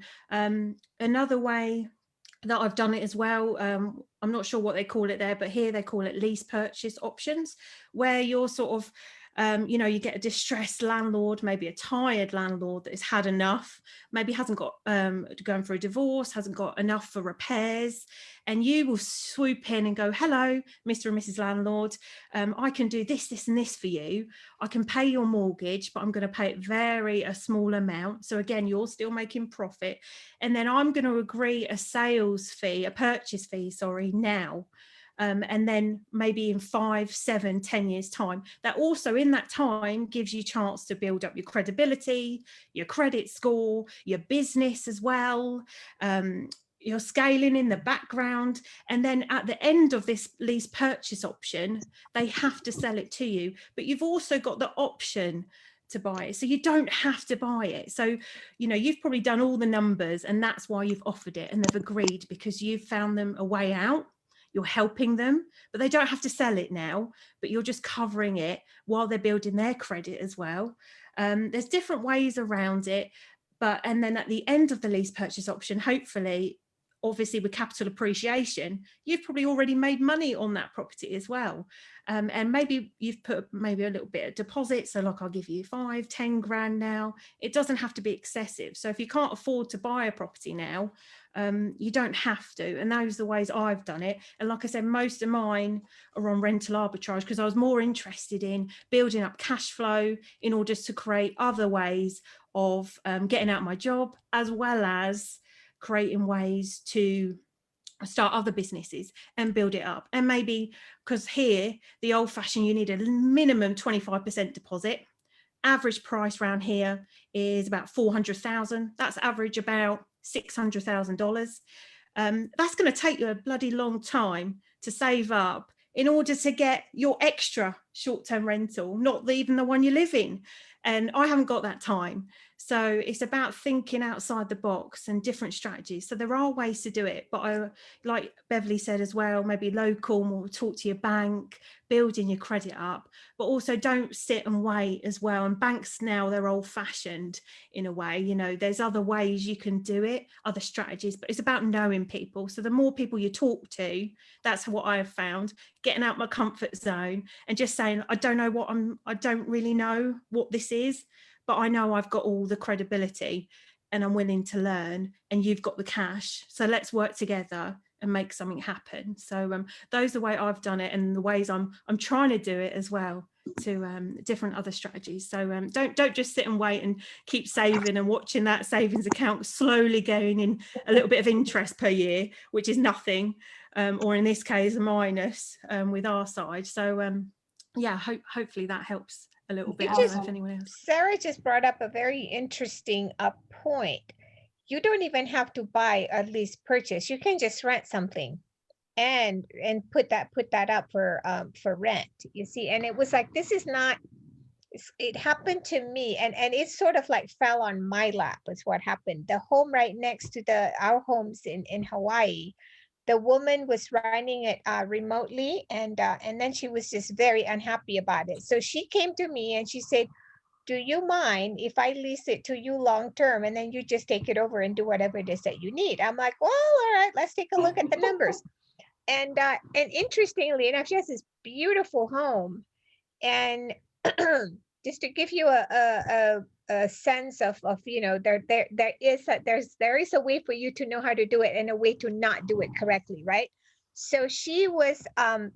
Another way that I've done it as well, I'm not sure what they call it there, but here they call it lease purchase options, where you're sort of you know, you get a distressed landlord, maybe a tired landlord that has had enough, maybe hasn't got going for a divorce, hasn't got enough for repairs, and you will swoop in and go, hello, Mr. and Mrs. Landlord, I can do this, this and this for you. I can pay your mortgage, but I'm going to pay it a small amount. So again, you're still making profit. And then I'm going to agree a sales fee, a purchase fee, sorry, now. And then maybe in 5, 7, 10 years time, that also in that time gives you a chance to build up your credibility, your credit score, your business as well. You're scaling in the background. And then at the end of this lease purchase option, they have to sell it to you, but you've also got the option to buy it. So you don't have to buy it. So, you know, you've probably done all the numbers and that's why you've offered it, and they've agreed because you've found them a way out. You're helping them, but they don't have to sell it now, but you're just covering it while they're building their credit as well. There's different ways around it, and then at the end of the lease purchase option, hopefully, obviously with capital appreciation, you've probably already made money on that property as well. And maybe you've put maybe a little bit of deposit. So like, I'll give you 5, 10 grand now. It doesn't have to be excessive. So if you can't afford to buy a property now, you don't have to. And those are the ways I've done it. And like I said, most of mine are on rental arbitrage, because I was more interested in building up cash flow in order to create other ways of getting out my job, as well as creating ways to start other businesses and build it up. And maybe because here, the old fashioned, you need a minimum 25% deposit. Average price around here is about 400,000. That's average about $600,000. That's going to take you a bloody long time to save up in order to get your extra short-term rental, not even the one you live in. And I haven't got that time. So it's about thinking outside the box and different strategies. So there are ways to do it, but I, like Beverly said as well, maybe local, more talk to your bank, building your credit up, but also don't sit and wait as well. And banks now, they're old fashioned in a way, you know, there's other ways you can do it, other strategies, but it's about knowing people. So the more people you talk to, that's what I have found, getting out my comfort zone and just saying, I don't really know what this is, but I know I've got all the credibility and I'm willing to learn, and you've got the cash. So let's work together and make something happen. So those are the way I've done it, and the ways I'm trying to do it as well, to different other strategies. So don't just sit and wait and keep saving and watching that savings account slowly going in a little bit of interest per year, which is nothing, or in this case a minus with our side. So yeah, hopefully that helps a little bit. I don't know if anyone else. Sarah just brought up a very interesting point. You don't even have to buy a lease purchase. You can just rent something and put that up for rent, you see. And it was like, this is not it happened to me, and it sort of like fell on my lap is what happened. The home right next to our homes in Hawaii, the woman was running it remotely, and then she was just very unhappy about it. So she came to me and she said, do you mind if I lease it to you long term and then you just take it over and do whatever it is that you need? I'm like, well, all right, let's take a look at the numbers. And interestingly enough, she has this beautiful home. And just to give you a sense of you know, there is a way for you to know how to do it and a way to not do it correctly, right? So she was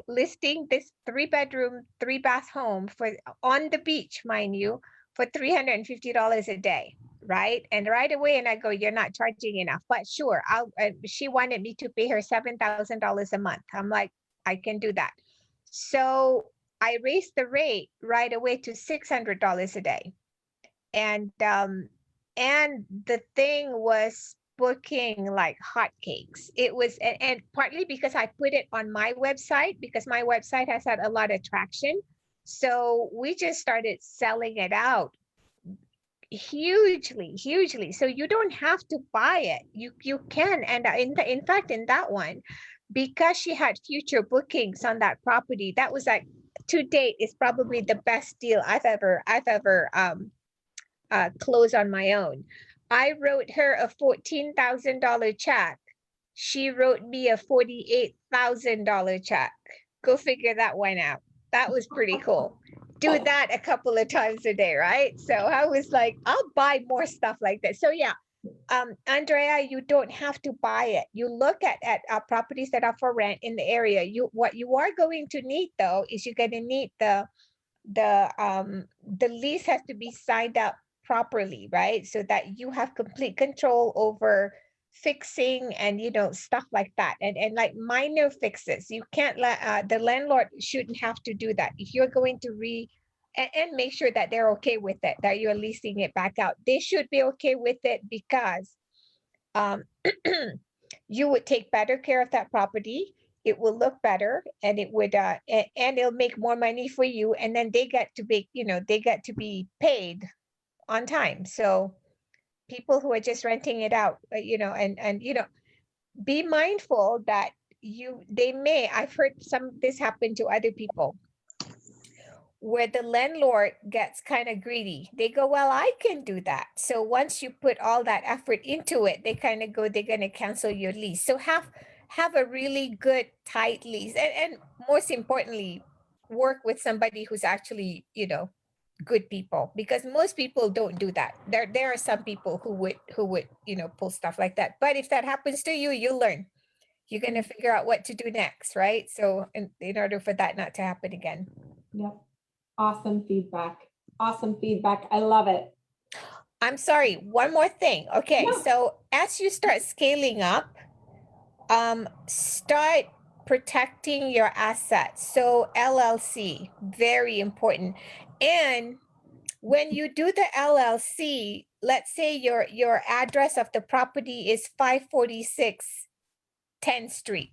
listing this 3-bedroom, 3-bath home for on the beach, mind you, for $350 a day, right? And right away, and I go, you're not charging enough, but sure, she wanted me to pay her $7,000 a month. I'm like, I can do that. So I raised the rate right away to $600 a day. And the thing was booking like hotcakes. It was, and partly because I put it on my website, because my website has had a lot of traction. So we just started selling it out hugely. So you don't have to buy it. You can. And in fact, in that one, because she had future bookings on that property, that was like, to date, is probably the best deal I've ever closed on my own. I wrote her a $14,000 check. She wrote me a $48,000 check. Go figure that one out. That was pretty cool. Do that a couple of times a day, right? So I was like, I'll buy more stuff like that. So yeah, Andrea, you don't have to buy it. You look at properties that are for rent in the area. What you are going to need though is you're going to need the lease has to be signed up properly, right? So that you have complete control over fixing and stuff like that, and like minor fixes. You can't let the landlord shouldn't have to do that. If you're going to and make sure that they're okay with it, that you're leasing it back out. They should be okay with it because you would take better care of that property. It will look better, and it would and it'll make more money for you. And then they get to be, they get to be paid on time. So people who are just renting it out, and be mindful that I've heard this happen to other people, where the landlord gets kind of greedy. They go, well, I can do that. So once you put all that effort into it, they kind of go, they're going to cancel your lease. So have a really good, tight lease. And most importantly, work with somebody who's actually, good people, because most people don't do that. There are some people who would, pull stuff like that. But if that happens to you, you'll learn. You're going to figure out what to do next, right? So in order for that not to happen again. Yep. Awesome feedback. Awesome feedback. I love it. I'm sorry, one more thing. Okay, Yeah. so as you start scaling up, start protecting your assets. So LLC, very important. And when you do the LLC, let's say your address of the property is 546 10th Street.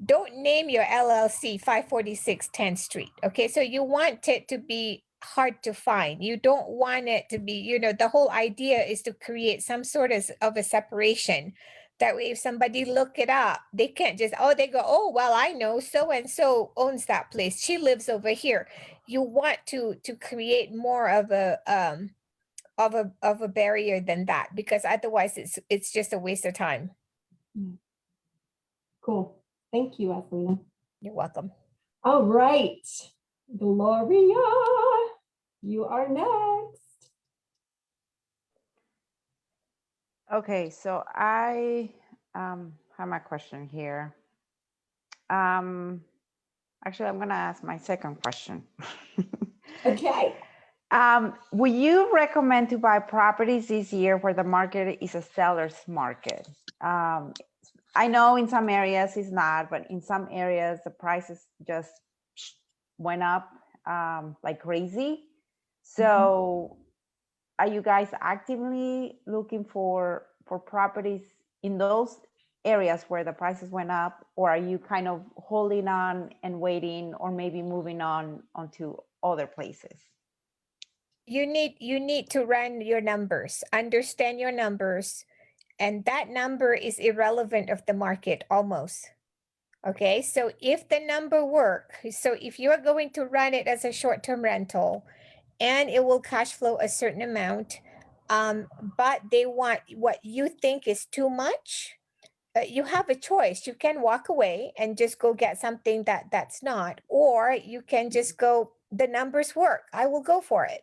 Don't name your LLC 546 10th Street. Okay, so you want it to be hard to find. You don't want it to be, the whole idea is to create some sort of a separation. That way, if somebody look it up, they can't just, they go, oh, well, I know so-and-so owns that place. She lives over here. You want to create more of a barrier than that, because otherwise it's just a waste of time. Cool. Thank you, Eslina. You're welcome. All right, Gloria, you are next. Okay, so I have my question here. Actually, I'm gonna ask my second question. Okay. Would you recommend to buy properties this year where the market is a seller's market? I know in some areas it's not, but in some areas the prices just went up like crazy. So are you guys actively looking for properties in those areas where the prices went up, or are you kind of holding on and waiting, or maybe moving on onto other places? you need to run your numbers, understand your numbers, and that number is irrelevant of the market almost. Okay, so if the number work, so if you are going to run it as a short-term rental and it will cash flow a certain amount, but they want what you think is too much, you have a choice. You can walk away and just go get something that's not, or you can just go, the numbers work, I will go for it.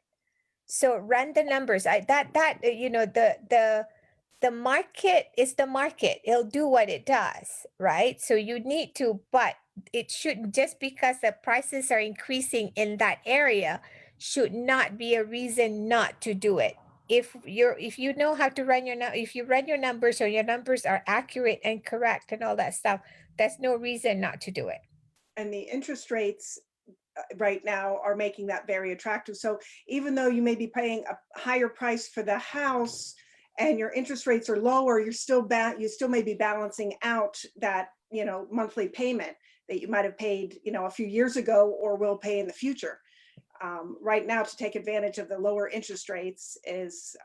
So run the numbers. You know, the market is the market. It'll do what it does, right? So you need to, but it shouldn't, just because the prices are increasing in that area should not be a reason not to do it. If you know how to run if you run your numbers, or your numbers are accurate and correct and all that stuff, there's no reason not to do it. And the interest rates right now are making that very attractive. So even though you may be paying a higher price for the house and your interest rates are lower, you still may be balancing out that, you know, monthly payment that you might have paid, you know, a few years ago or will pay in the future. Right now, to take advantage of the lower interest rates is,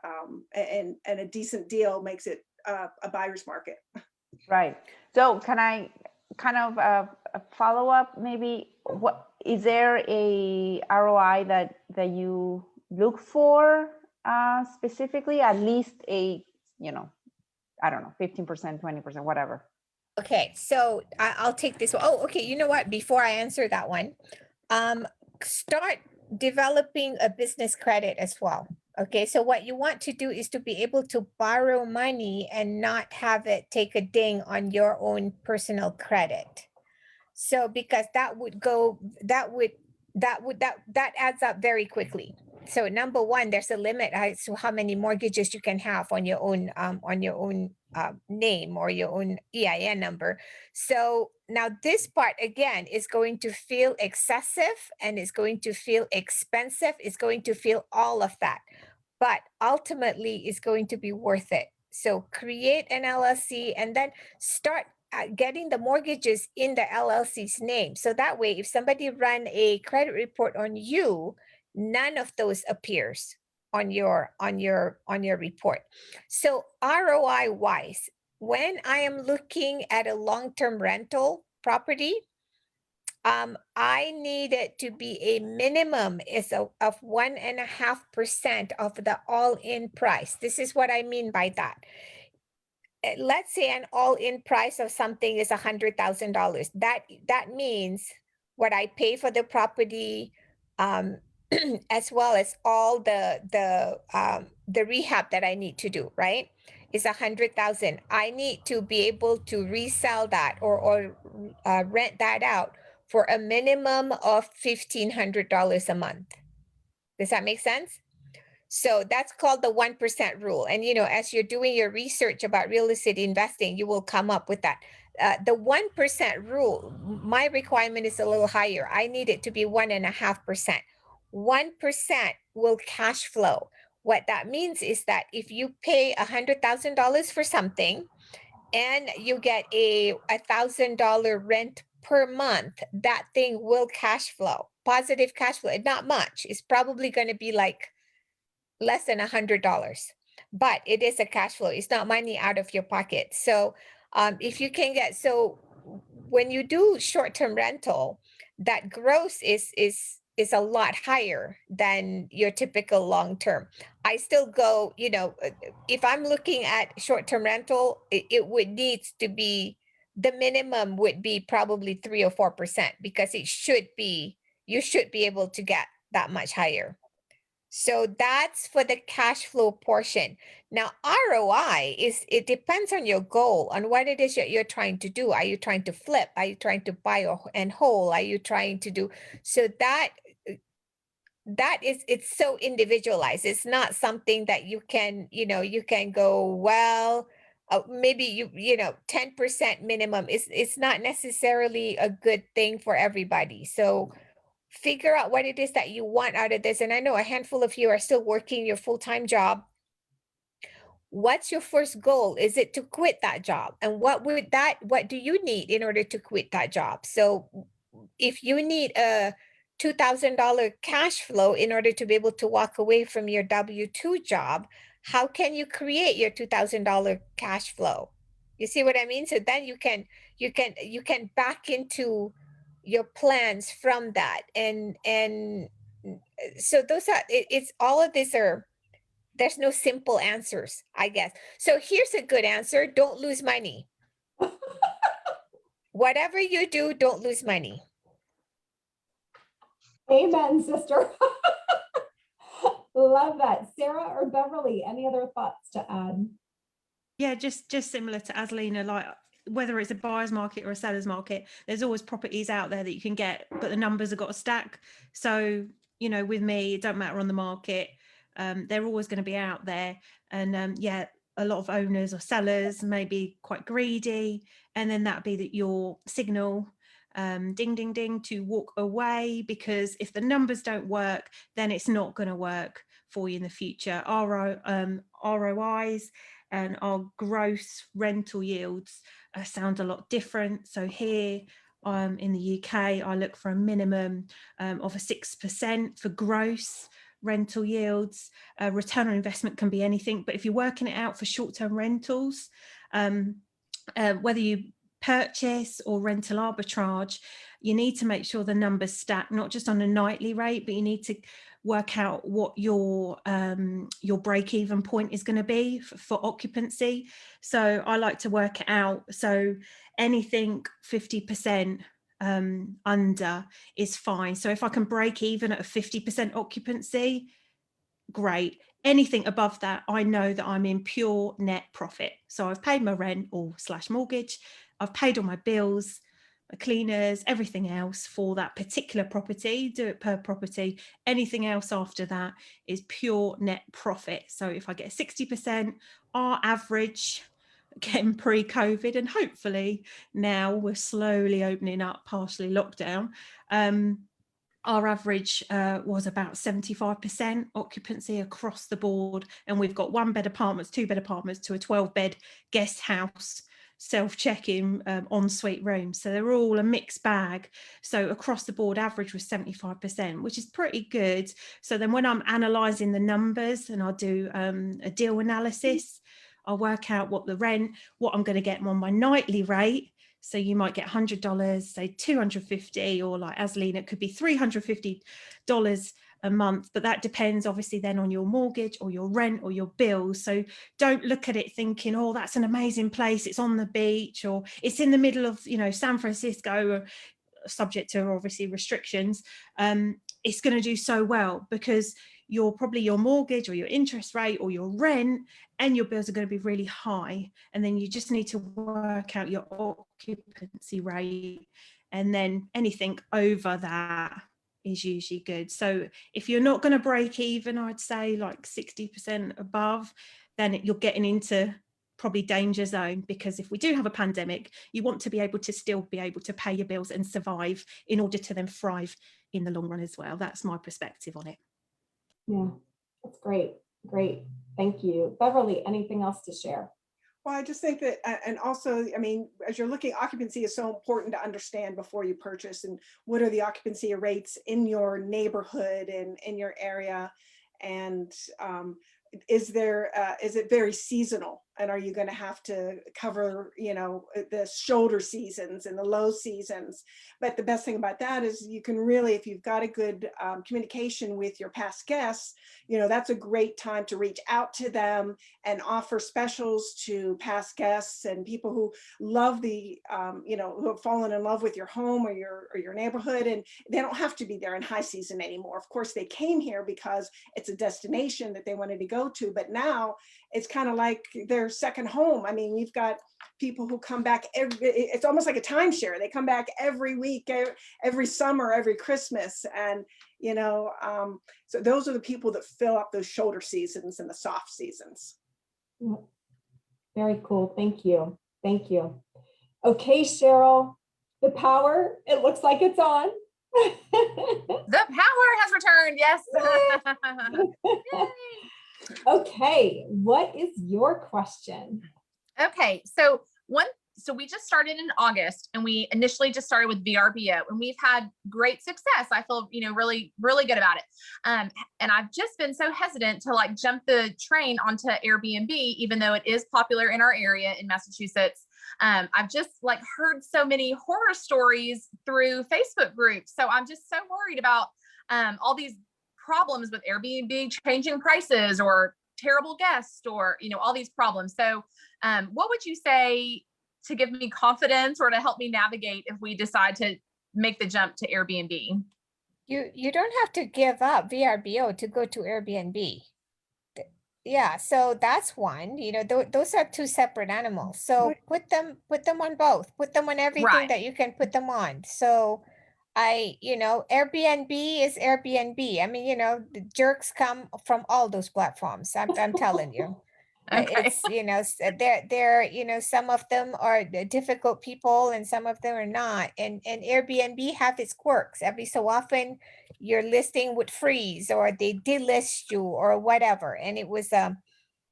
and a decent deal makes it a buyer's market. Right. So can I kind of a follow up maybe? What is there a ROI that you look for specifically? At least a, you know, I don't know, 15%, 20%, whatever. Okay, so I'll take this one. Oh, okay. You know what? Before I answer that one, start developing a business credit as well. Okay, so what you want to do is to be able to borrow money and not have it take a ding on your own personal credit. So because that adds up very quickly. So number one, there's a limit as to how many mortgages you can have on your own name or your own EIN number. So now this part again is going to feel excessive and it's going to feel expensive. It's going to feel all of that, but ultimately it's going to be worth it. So create an LLC and then start getting the mortgages in the LLC's name. So that way, if somebody run a credit report on you, none of those appears on your report. So ROI wise, when I am looking at a long-term rental property, I need it to be a minimum of 1.5% of the all-in price. This is what I mean by that. Let's say an all-in price of something is $100,000. That means what I pay for the property, as well as all the rehab that I need to do, right, is $100,000. I need to be able to resell that or rent that out for a minimum of $1,500 a month. Does that make sense? So that's called the 1% rule. And, you know, as you're doing your research about real estate investing, you will come up with that. The 1% rule, my requirement is a little higher. I need it to be 1.5%. 1% will cash flow. What that means is that if you pay $100,000 for something and you get a $1,000 rent per month, that thing will cash flow, positive cash flow. Not much. It's probably going to be like less than $100, but it is a cash flow. It's not money out of your pocket. So if you can get, so when you do short-term rental, that gross is a lot higher than your typical long-term. I still go, you know, if I'm looking at short-term rental, it would need to be, the minimum would be probably 3 or 4%, because it should be, you should be able to get that much higher. So that's for the cash flow portion. Now, ROI it depends on your goal, on what it is that you're trying to do. Are you trying to flip? Are you trying to buy and hold? Are you trying to do? So it's so individualized. It's not something that you can, you know, you can go, well, maybe you know, 10% minimum. It's not necessarily a good thing for everybody. So figure out what it is that you want out of this. And I know a handful of you are still working your full-time job. What's your first goal? Is it to quit that job? And what do you need in order to quit that job? So if you need a $2,000 cash flow in order to be able to walk away from your W-2 job, how can you create your $2,000 cash flow? You see what I mean? So then you can back into your plans from that. And so those are, it's all of these are, there's no simple answers, I guess. So here's a good answer. Don't lose money. Whatever you do, don't lose money. Amen, sister. Love that. Sarah or Beverly, any other thoughts to add? Yeah, just similar to Aslina, like whether it's a buyer's market or a seller's market, there's always properties out there that you can get, but the numbers have got to stack. So, you know, with me, it don't matter on the market. They're always going to be out there. And yeah, a lot of owners or sellers may be quite greedy. And then that'd be that your signal, ding, ding, ding, to walk away, because if the numbers don't work, then it's not going to work for you in the future. ROIs and our gross rental yields sound a lot different. So here in the UK, I look for a minimum of a 6% for gross rental yields. Return on investment can be anything, but if you're working it out for short-term rentals, whether you purchase or rental arbitrage, you need to make sure the numbers stack, not just on a nightly rate, but you need to work out what your break-even point is going to be for occupancy. So I like to work it out. So anything 50% under is fine. So if I can break even at a 50% occupancy, great. Anything above that, I know that I'm in pure net profit. So I've paid my rent or / mortgage, I've paid all my bills, my cleaners, everything else for that particular property, do it per property. Anything else after that is pure net profit. So if I get 60%, our average, again pre-COVID, and hopefully now we're slowly opening up, partially lockdown, our average was about 75% occupancy across the board. And we've got 1-bed apartments, 2-bed apartments to a 12-bed guest house, self-check-in ensuite rooms. So they're all a mixed bag. So across the board average was 75%, which is pretty good. So then when I'm analysing the numbers and I'll do a deal analysis, I'll work out what the rent, what I'm going to get on my nightly rate. So you might get $100, say $250, or like Aslina, it could be $350 a month, but that depends obviously then on your mortgage or your rent or your bills. So don't look at it thinking, oh, that's an amazing place, it's on the beach, or it's in the middle of, you know, San Francisco, subject to obviously restrictions. It's going to do so well because your mortgage or your interest rate or your rent and your bills are going to be really high. And then you just need to work out your occupancy rate. And then anything over that is usually good. So if you're not going to break even, I'd say like 60% above, then you're getting into probably danger zone, because if we do have a pandemic, you want to be able to still be able to pay your bills and survive in order to then thrive in the long run as well. That's my perspective on it. Yeah, that's great. Great. Thank you. Beverly, anything else to share? Well, I just think that, and also, I mean, as you're looking, occupancy is so important to understand before you purchase, and what are the occupancy rates in your neighborhood and in your area, and is it very seasonal, and are you going to have to cover, you know, the shoulder seasons and the low seasons? But the best thing about that is you can really, if you've got a good communication with your past guests, you know, that's a great time to reach out to them and offer specials to past guests and people who love the, you know, who have fallen in love with your home or your neighborhood, and they don't have to be there in high season anymore. Of course, they came here because it's a destination that they wanted to go to, but now it's kind of like their second home. I mean, you've got people who come back it's almost like a timeshare. They come back every week, every summer, every Christmas. And, you know, so those are the people that fill up those shoulder seasons and the soft seasons. Yeah. Very cool. Thank you. Thank you. Okay, Cheryl, the power, it looks like it's on. The power has returned. Yes. Yay. Okay, what is your question? Okay, so one so we just started in August, and we initially just started with VRBO, and we've had great success. I feel, really, really good about it. And I've just been so hesitant to like jump the train onto Airbnb, even though it is popular in our area in Massachusetts. I've just like heard so many horror stories through Facebook groups. So I'm just so worried about all these problems with Airbnb changing prices or terrible guests or, all these problems. So what would you say to give me confidence or to help me navigate if we decide to make the jump to Airbnb? You don't have to give up VRBO to go to Airbnb. Yeah, so that's one, those are two separate animals. So put them on both, put them on everything Right. that you can put them on. So Airbnb is Airbnb. I mean, the jerks come from all those platforms. I'm telling you. Okay. It's, they're, some of them are the difficult people and some of them are not. And Airbnb have its quirks. Every so often your listing would freeze or they delist you or whatever. And it was,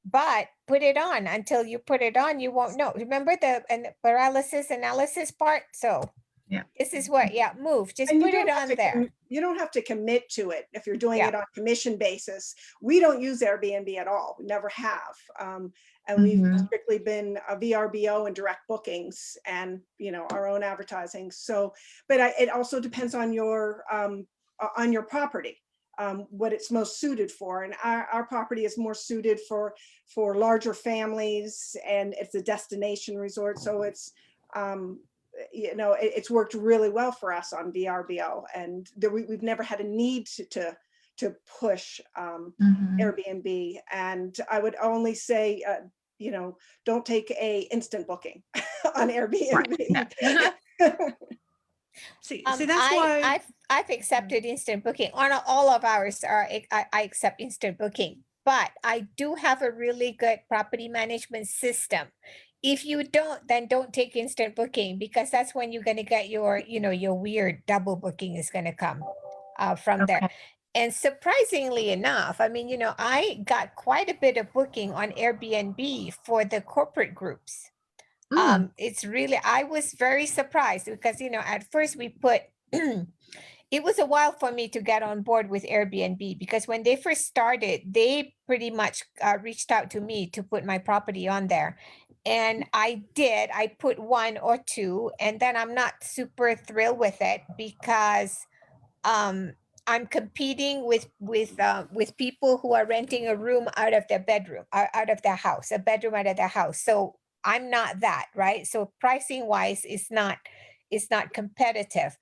but put it on. Until you put it on, you won't know. Remember the paralysis analysis part? So yeah, this is what, move, just And put it on there. You don't have to commit to it if you're doing Yeah. it on commission basis. We don't use Airbnb at all. We never have. And we've strictly been a VRBO and direct bookings and, our own advertising. So, but it also depends on your property, what it's most suited for. And our property is more suited for larger families, and it's a destination resort. So it's, it's worked really well for us on VRBO, and we've never had a need to push Airbnb. And I would only say, don't take a instant booking on Airbnb. Right. See, that's why I've accepted instant booking on all of ours. I accept instant booking, but I do have a really good property management system. If you don't, then don't take instant booking, because that's when you're going to get your weird double booking is going to come from there. And surprisingly enough, I mean, I got quite a bit of booking on Airbnb for the corporate groups. It's really, I was very surprised because, at first we put, it was a while for me to get on board with Airbnb, because when they first started, they pretty much reached out to me to put my property on there. And I did, I put one or two, and then I'm not super thrilled with it because I'm competing with people who are renting a room out of their bedroom, out of their house, a bedroom out of their house. So I'm not that, right? So pricing wise, it's not competitive,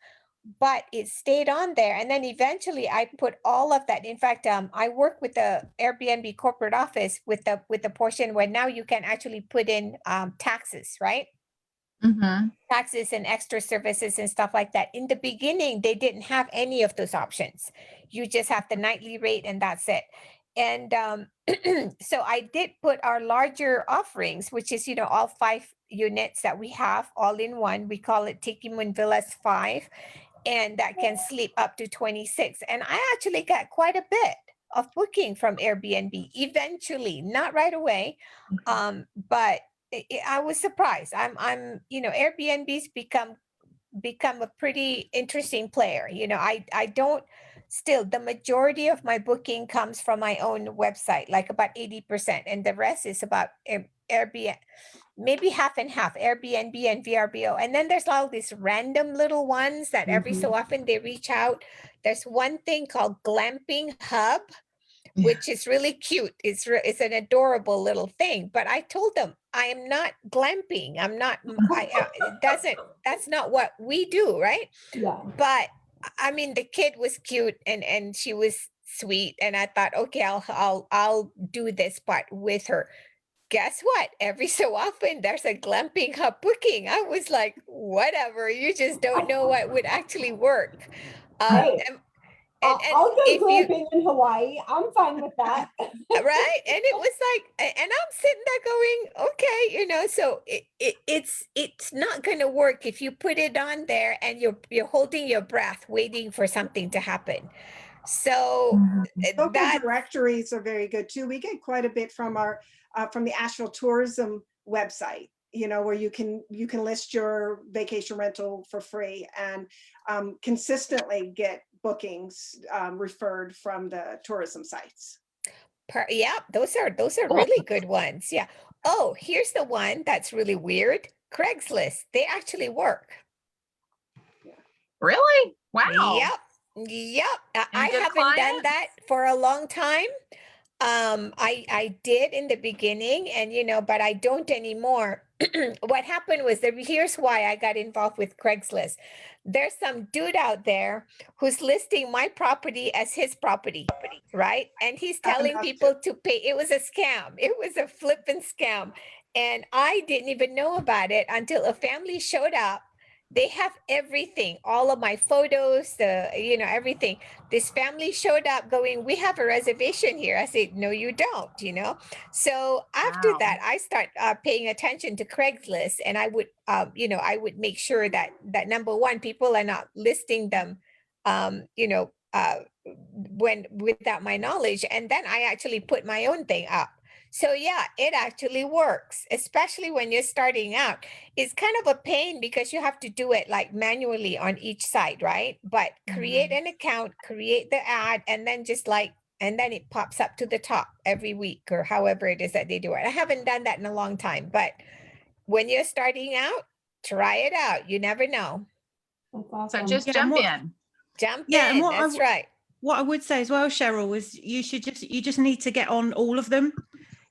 but it stayed on there. And then eventually I put all of that. In fact, I work with the Airbnb corporate office with the portion where now you can actually put in taxes, right? Taxes and extra services and stuff like that. In the beginning, they didn't have any of those options. You just have the nightly rate and that's it. And so I did put our larger offerings, which is, all 5 units that we have all in one. We call it Tiki Moon Villas 5, and that can sleep up to 26. And I actually got quite a bit of booking from Airbnb eventually, not right away, but I was surprised. I'm Airbnb's become a pretty interesting player. I don't still, the majority of my booking comes from my own website, like about 80%, and the rest is about Airbnb, maybe half and half, Airbnb and VRBO. And then there's all these random little ones that every so often they reach out. There's one thing called Glamping Hub, which is really cute. It's an adorable little thing. But I told them I am not glamping. I'm not. That's not what we do, right? Yeah. But I mean, the kid was cute and she was sweet, and I thought, okay, I'll do this part with her. Guess what? Every so often there's a glamping hub booking. I was like, whatever. You just don't know what would actually work. Hey. I'll go if you- glamping in Hawaii. I'm fine with that. right? And it was like, and I'm sitting there going, okay, so it's not going to work if you put it on there and you're holding your breath, waiting for something to happen. So Local that directories are very good too. We get quite a bit from our from the Asheville Tourism website. where you can list your vacation rental for free and consistently get bookings referred from the tourism sites. Yeah, those are really good ones. Yeah. Oh, here's the one that's really weird. Craigslist. They actually work. Really? Wow. Yep. I And good haven't done clients? that for a long time. I did in the beginning, and but I don't anymore. What happened was that here's why I got involved with Craigslist. There's some dude out there who's listing my property as his property, right? And he's telling people to pay. It was a scam. It was a flippin' scam. And I didn't even know about it until a family showed up. They have everything, all of my photos, everything. This family showed up going, we have a reservation here. I said, no, you don't, So after that, I start paying attention to Craigslist, and I would, I would make sure that number one, people are not listing them, when without my knowledge. And then I actually put my own thing up. So yeah, it actually works, especially when you're starting out. It's kind of a pain because you have to do it like manually on each site, right? But create an account, create the ad, and then and then it pops up to the top every week or however it is that they do it. I haven't done that in a long time, but when you're starting out, try it out. You never know. That's awesome. So just jump in. Jump in, that's right. What I would say as well, Cheryl, is you just need to get on all of them.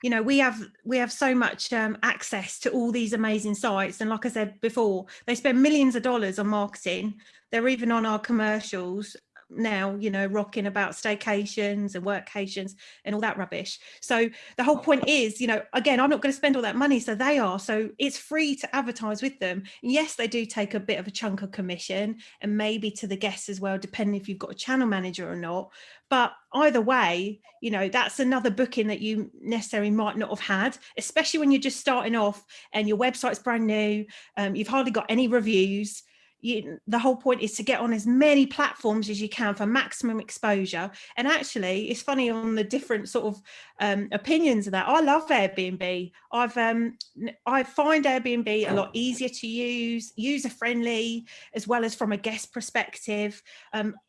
We have so much access to all these amazing sites, and like I said before, they spend millions of dollars on marketing. They're even on our commercials now, rocking about staycations and workations and all that rubbish. So the whole point is, again, I'm not going to spend all that money, so they are. So it's free to advertise with them. Yes, they do take a bit of a chunk of commission, and maybe to the guests as well, depending if you've got a channel manager or not. But either way, that's another booking that you necessarily might not have had, especially when you're just starting off and your website's brand new. You've hardly got any reviews. The whole point is to get on as many platforms as you can for maximum exposure. And actually, it's funny on the different sort of opinions of that. I love Airbnb. I find Airbnb a lot easier to use, user friendly, as well as from a guest perspective.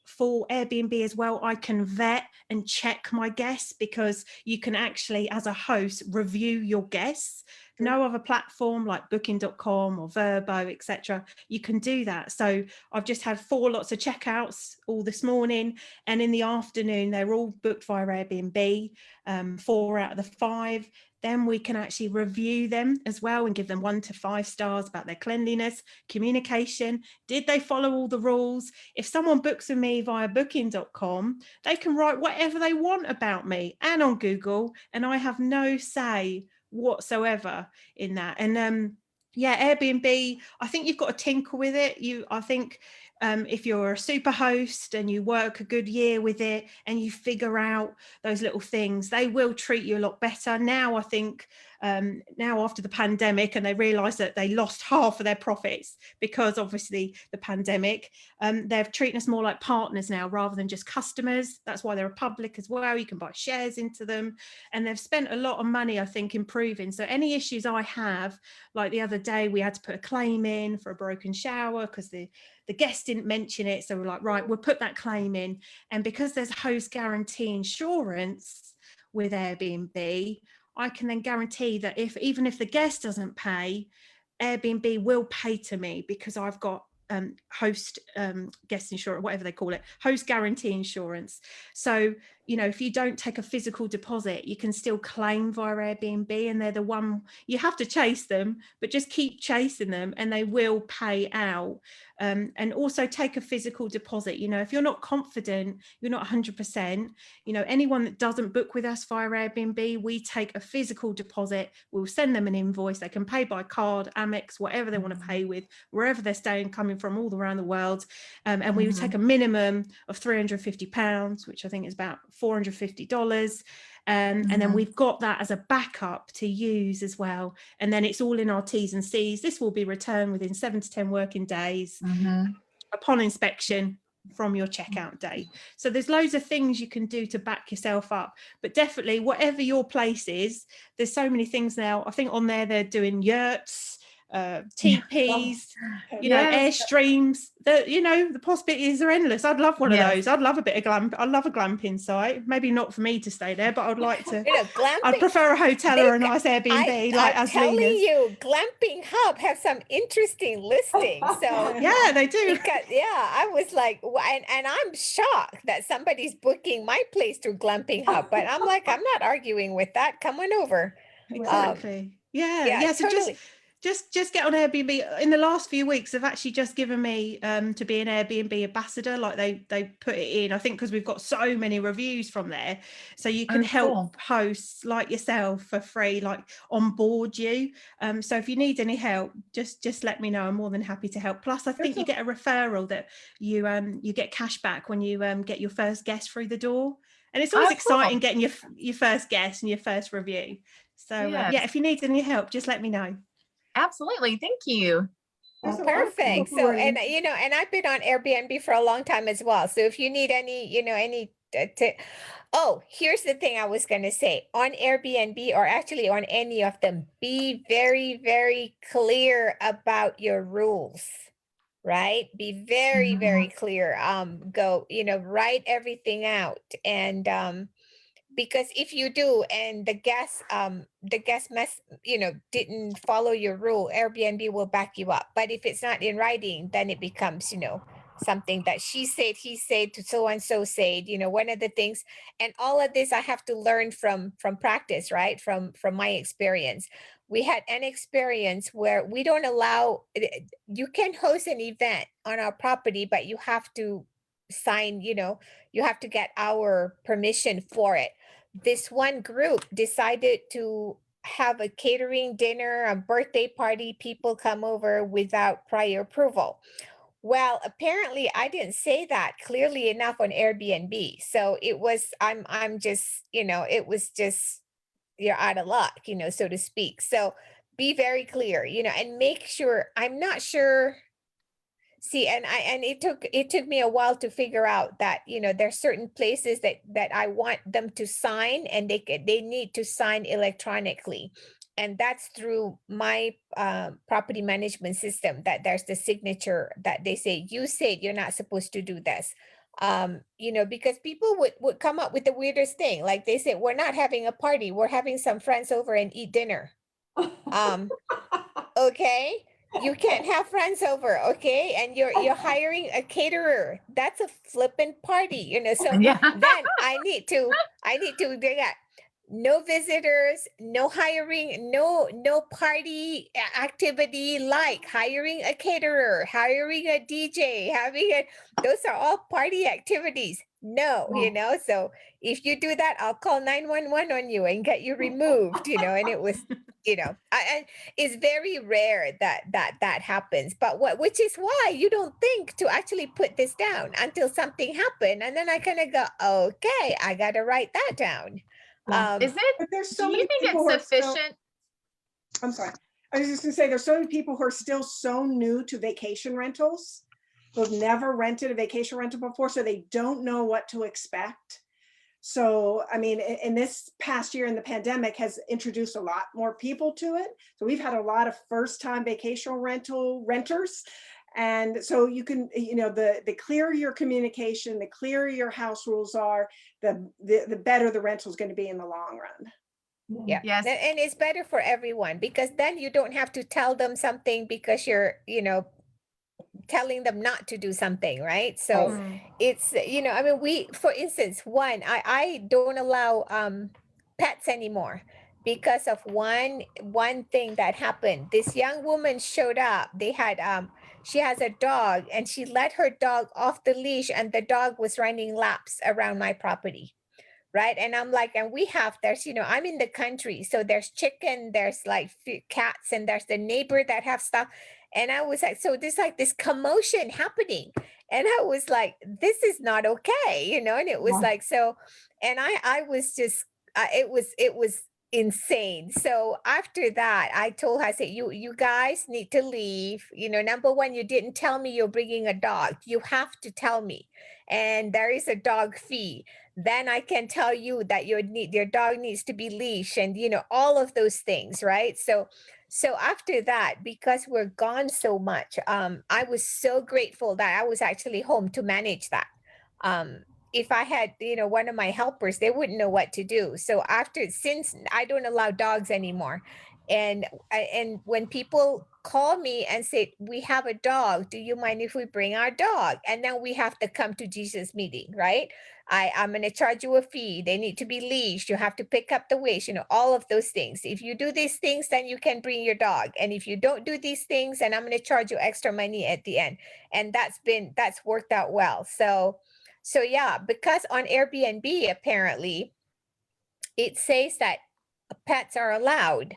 For Airbnb as well, I can vet and check my guests, because you can actually, as a host, review your guests. No other platform like booking.com or Verbo, etc. You can do that. So I've just had 4 lots of checkouts all this morning, and in the afternoon, they're all booked via Airbnb, 4 out of the 5. Then we can actually review them as well and give them 1 to 5 stars about their cleanliness, communication. Did they follow all the rules? If someone books with me via booking.com, they can write whatever they want about me and on Google, and I have no say whatsoever in that. And Airbnb, I think you've got to tinker with it. I think if you're a super host and you work a good year with it and you figure out those little things, they will treat you a lot better. Now, I think now after the pandemic, and they realised that they lost half of their profits because obviously the pandemic, they're treating us more like partners now rather than just customers. That's why they're a public as well. You can buy shares into them, and they've spent a lot of money, I think, improving. So any issues I have, like the other day, we had to put a claim in for a broken shower because the guest didn't mention it. So we're like, right, we'll put that claim in. And because there's host guarantee insurance with Airbnb, I can then guarantee that even if the guest doesn't pay, Airbnb will pay to me because I've got host guest insurance, whatever they call it, host guarantee insurance. So, if you don't take a physical deposit, you can still claim via Airbnb, and they're the one, you have to chase them, but just keep chasing them and they will pay out. And also take a physical deposit. If you're not confident, you're not 100%, anyone that doesn't book with us via Airbnb, we take a physical deposit. We'll send them an invoice. They can pay by card, Amex, whatever they want to pay with, wherever they're staying, coming from all around the world. And we would take a minimum of £350, which I think is about $450. And then we've got that as a backup to use as well. And then it's all in our T's and C's. This will be returned within 7 to 10 working days upon inspection from your checkout date. So there's loads of things you can do to back yourself up. But definitely, whatever your place is, there's so many things now. I think on there they're doing yurts. TPs, you know, Yes. Airstreams. The possibilities are endless. I'd love one of Yes. those. I'd love a bit of I love a glamping site. Maybe not for me to stay there, but I'd like to. You know, glamping. I'd prefer a hotel or a nice Airbnb, like I'm telling Aslina's. you, Glamping Hub have some interesting listings. So Yeah, they do. because I was like, and I'm shocked that somebody's booking my place through Glamping Hub. But I'm like, I'm not arguing with that. Come on over. Exactly. Yeah. So totally. just get on Airbnb. In the last few weeks, they've actually just given me to be an Airbnb ambassador. Like they put it in, I think, because we've got so many reviews from there, so you can help cool. hosts like yourself for free, like onboard you. So if you need any help, just let me know. I'm more than happy to help. Plus, I think you get a referral that you get cash back when you get your first guest through the door. And it's always exciting getting your first guest and your first review. So Yes. if you need any help, just let me know. Absolutely. Thank you. Perfect. So, and I've been on Airbnb for a long time as well. So if you need any, here's the thing I was going to say on Airbnb or actually on any of them, be very, very clear about your rules, right? Be very, very clear. Write everything out. And, because if you do and the guest didn't follow your rule, Airbnb will back you up. But if it's not in writing, then it becomes something that she said, he said, so and so said. One of the things, and all of this I have to learn from practice, right? From my experience. We had an experience where we don't allow, you can host an event on our property, but you have to sign, you have to get our permission for it. This one group decided to have a catering dinner, a birthday party, people come over without prior approval. Well, apparently I didn't say that clearly enough on Airbnb. So it was, I'm just, it was just, you're out of luck, so to speak. So be very clear, and make sure, I'm not sure. See, and it took me a while to figure out that, there's certain places that I want them to sign, and they need to sign electronically. And that's through my property management system, that there's the signature that they say, you said you're not supposed to do this. Because people would come up with the weirdest thing. Like they say, we're not having a party, we're having some friends over and eat dinner. Okay. You can't have friends over, okay? And you're hiring a caterer. That's a flippin' party, So Yeah. then I need to do that. No visitors, no hiring, no party activity, like hiring a caterer, hiring a DJ, those are all party activities. No, so if you do that, I'll call 911 on you and get you removed, and it was, and it's very rare that happens, but which is why you don't think to actually put this down until something happened. And then I kind of go, okay, I got to write that down. Is it, But there's so do you many think people who are it's still- sufficient? I'm sorry. I was just gonna say, there's so many people who are still so new to vacation rentals. Who've never rented a vacation rental before, so they don't know what to expect. So, I mean, in this past year in the pandemic has introduced a lot more people to it. So we've had a lot of first-time vacation rental renters. And so you can, the clearer your communication, the clearer your house rules are, the better the rental is going to be in the long run. Yeah. Yes. And it's better for everyone, because then you don't have to tell them something because you're, telling them not to do something, right? So it's, for instance, I don't allow pets anymore because of one thing that happened. This young woman showed up. They had she has a dog, and she let her dog off the leash, and the dog was running laps around my property. Right. And I'm like, and there's, I'm in the country, so there's chicken, there's like cats, and there's the neighbor that have stuff. And I was like, so there's like this commotion happening. And I was like, this is not okay, and it was like, so, and I was just, it was insane. So after that, I told her, I said, you guys need to leave. You know, number one, you didn't tell me you're bringing a dog. You have to tell me. And there is a dog fee. Then I can tell you that your dog needs to be leashed and, you know, all of those things, right? So after that, because we're gone so much, I was so grateful that I was actually home to manage that. If I had, you know, one of my helpers, they wouldn't know what to do. So since I don't allow dogs anymore, and when people call me and say, we have a dog, do you mind if we bring our dog? And then we have to come to Jesus meeting, right? I'm going to charge you a fee. They need to be leashed. You have to pick up the waste, you know, all of those things. If you do these things, then you can bring your dog. And if you don't do these things, then I'm going to charge you extra money at the end. And that's worked out well. So yeah, because on Airbnb, apparently, it says that pets are allowed,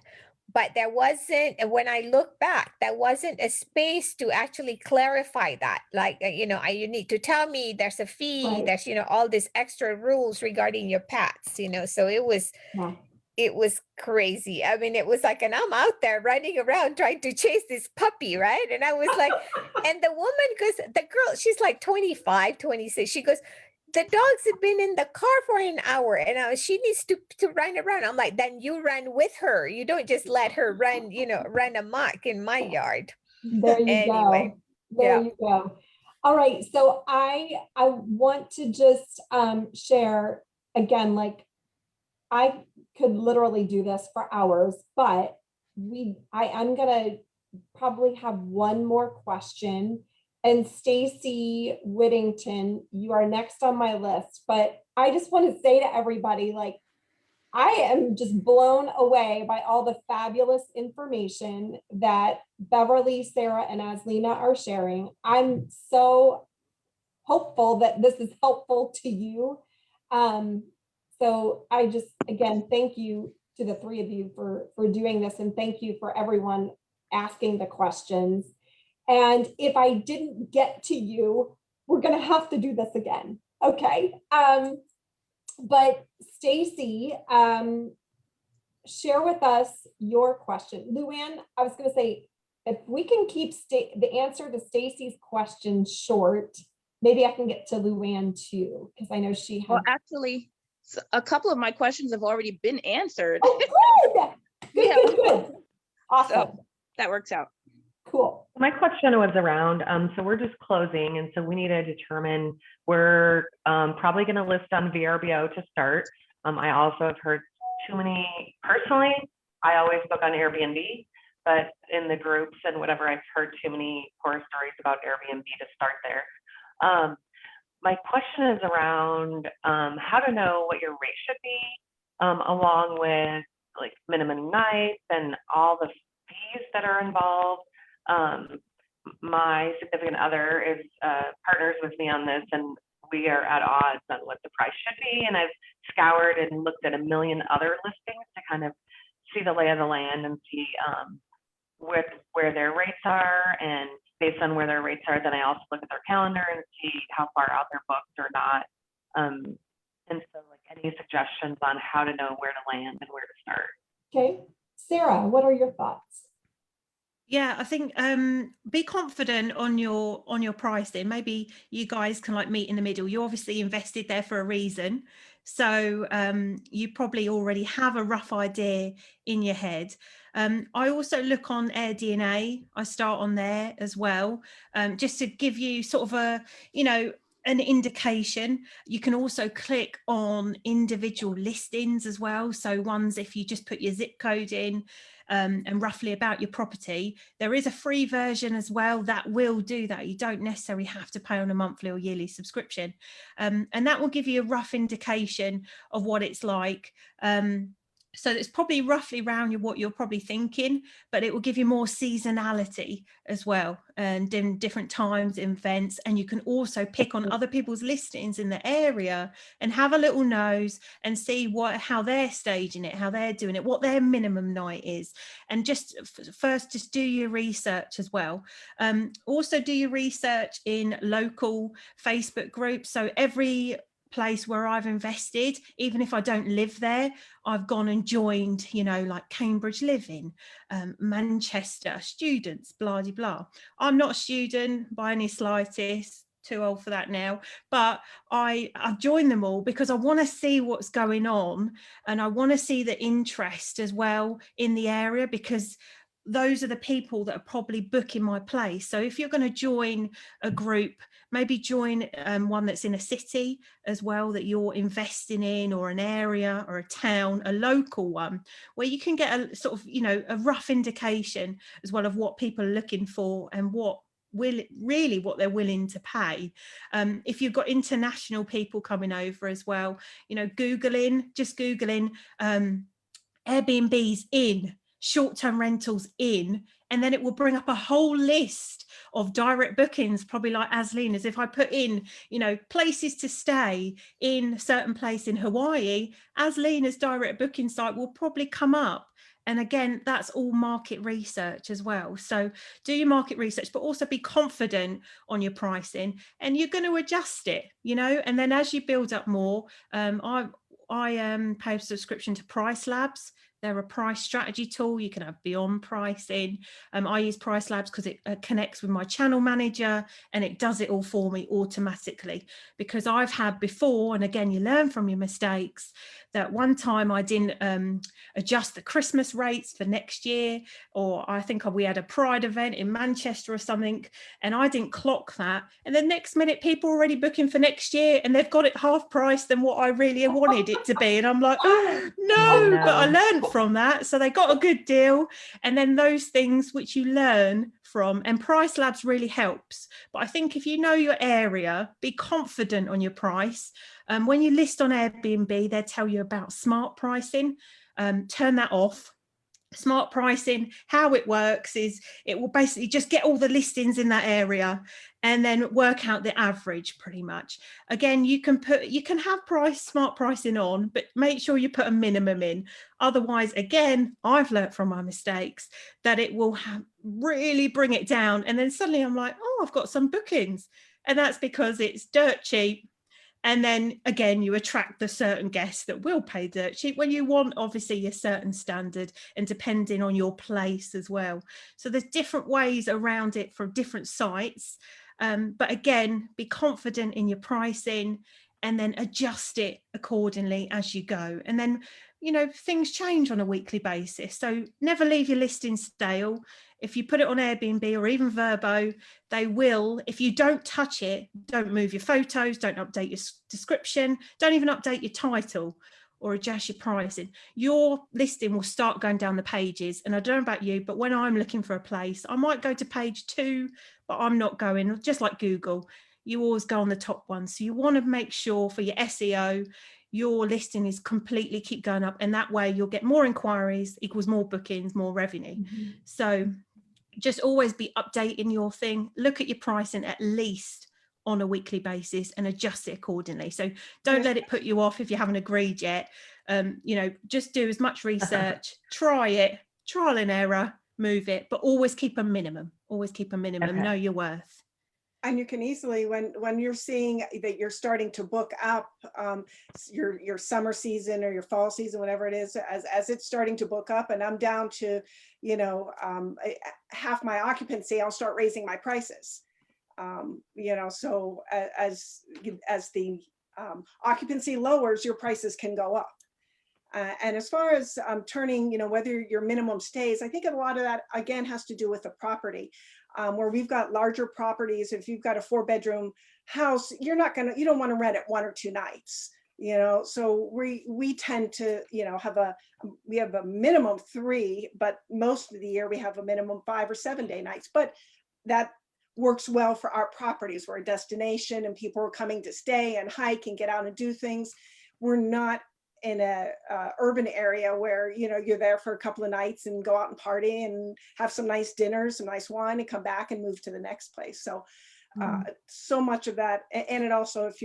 but there wasn't, and when I look back, there wasn't a space to actually clarify that. Like, you know, you need to tell me there's a fee, Right. there's, you know, all these extra rules regarding your pets, you know, so it was, Yeah. it was crazy. I mean, it was like, and I'm out there running around trying to chase this puppy, right? And I was like, and the woman goes, the girl, she's like 25, 26. She goes, the dogs have been in the car for an hour and she needs to run around. I'm like, then you run with her. You don't just let her run, you know, run amok in my yard. There you Anyway, go. There yeah. you go. All right. So I want to just share again, like I could literally do this for hours, but I'm gonna probably have one more question. And Stacey Whittington, you are next on my list, but I just want to say to everybody, like, I am just blown away by all the fabulous information that Beverly, Sarah, and Aslina are sharing. I'm so hopeful that this is helpful to you. So I just, again, thank you to the three of you for doing this, and thank you for everyone asking the questions. And if I didn't get to you, we're going to have to do this again. Okay. But Stacey, share with us your question. Luann, I was going to say, if we can keep the answer to Stacey's question short, maybe I can get to Luann too, because I know she had. Well, actually, a couple of my questions have already been answered. Oh, good. Good, Yeah. good. Awesome. So that works out. Cool. My question was around, so we're just closing, and so we need to determine, we're probably going to list on VRBO to start. I also have heard too many, personally, I always book on Airbnb, but in the groups and whatever, I've heard too many horror stories about Airbnb to start there. My question is around how to know what your rate should be, along with like minimum nights and all the fees that are involved. My significant other is partners with me on this, and we are at odds on what the price should be. And I've scoured and looked at a million other listings to kind of see the lay of the land and see where their rates are. And based on where their rates are, then I also look at their calendar and see how far out they're booked or not. And so, like, any suggestions on how to know where to land and where to start? Okay. Sarah, what are your thoughts? Yeah, I think be confident on your pricing. Maybe you guys can like meet in the middle. You obviously invested there for a reason, so you probably already have a rough idea in your head. I also look on AirDNA. I start on there as well, just to give you sort of a, you know, an indication. You can also click on individual listings as well. So ones, if you just put your zip code in and roughly about your property, there is a free version as well that will do that. You don't necessarily have to pay on a monthly or yearly subscription. And that will give you a rough indication of what it's like. So it's probably roughly around what you're probably thinking, but it will give you more seasonality as well, and in different times, events. And you can also pick on other people's listings in the area and have a little nose and see how they're staging it, how they're doing it, what their minimum night is. And just first, just do your research as well. Also do your research in local Facebook groups. So every place where I've invested, even if I don't live there. I've gone and joined, you know, like Cambridge Living, Manchester Students, blah, blah, blah. I'm not a student by any slightest, too old for that now, but I've joined them all because I want to see what's going on, and I want to see the interest as well in the area, because those are the people that are probably booking my place. So if you're going to join a group, maybe join one that's in a city as well that you're investing in, or an area or a town, a local one, where you can get a sort of, you know, a rough indication as well of what people are looking for and what they're willing to pay. If you've got international people coming over as well, you know, just googling Airbnbs in, short-term rentals in, and then it will bring up a whole list of direct bookings, probably like Asleen, as if I put in, you know, places to stay in a certain place in Hawaii, Asleen's direct booking site will probably come up. And again, that's all market research as well. So do your market research, but also be confident on your pricing, and you're going to adjust it, you know, and then as you build up more, I pay a subscription to Price Labs. They're a price strategy tool. You can have beyond pricing. I use Price Labs because it connects with my channel manager, and it does it all for me automatically. Because I've had before, and again, you learn from your mistakes, that one time I didn't adjust the Christmas rates for next year, or I think we had a Pride event in Manchester or something, and I didn't clock that. And the next minute, people are already booking for next year, and they've got it half price than what I really wanted it to be. And I'm like, oh, no, but I learned from that. So they got a good deal. And then those things which you learn from, and Price Labs really helps. But I think if you know your area, be confident on your price. When you list on Airbnb, they tell you about smart pricing. Turn that off. Smart pricing, how it works is it will basically just get all the listings in that area and then work out the average pretty much. Again, you can have smart pricing on, but make sure you put a minimum in. Otherwise, again, I've learned from my mistakes that it will really bring it down. And then suddenly I'm like, oh, I've got some bookings. And that's because it's dirt cheap. And then again, you attract the certain guests that will pay dirt cheap when you want, obviously, a certain standard, and depending on your place as well. So there's different ways around it from different sites. But again, be confident in your pricing and then adjust it accordingly as you go. And then, you know, things change on a weekly basis. So never leave your listing stale. If you put it on Airbnb or even Vrbo, they will, if you don't touch it, don't move your photos, don't update your description, don't even update your title or adjust your pricing, your listing will start going down the pages. And I don't know about you, but when I'm looking for a place, I might go to page 2, but I'm not going, just like Google, you always go on the top one. So you want to make sure for your SEO, your listing is completely keep going up, and that way you'll get more inquiries equals more bookings, more revenue. So just always be updating your thing. Look at your pricing at least on a weekly basis and adjust it accordingly. So don't let it put you off if you haven't agreed yet. You know, just do as much research, try it, trial and error, move it, but always keep a minimum. Always keep a minimum. Know your worth. And you can easily, when you're seeing that you're starting to book up your summer season or your fall season, whatever it is, as it's starting to book up, and I'm down to, you know, half my occupancy, I'll start raising my prices. You know, so as the occupancy lowers, your prices can go up. And as far as turning, you know, whether your minimum stays, I think a lot of that, again, has to do with the property. Where we've got larger properties, if you've got a 4-bedroom house, you don't want to rent it 1 or 2 nights, you know. So we tend to, you know, we have a minimum 3, but most of the year we have a minimum 5 or 7 day nights. But that works well for our properties. We're a destination and people are coming to stay and hike and get out and do things. We're not in a urban area where, you know, you're there for a couple of nights and go out and party and have some nice dinners, some nice wine, and come back and move to the next place. So so much of that. And it also, if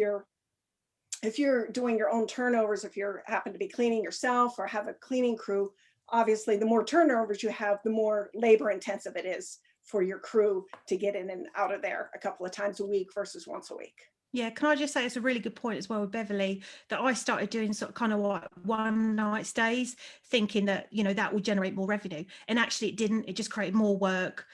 you're doing your own turnovers, if you happen to be cleaning yourself or have a cleaning crew, obviously the more turnovers you have, the more labor intensive it is for your crew to get in and out of there a couple of times a week versus once a week. Yeah, can I just say it's a really good point as well with Beverly, that I started doing sort of kind of like one night stays, thinking that, you know, that will generate more revenue. And actually it didn't. It just created more work,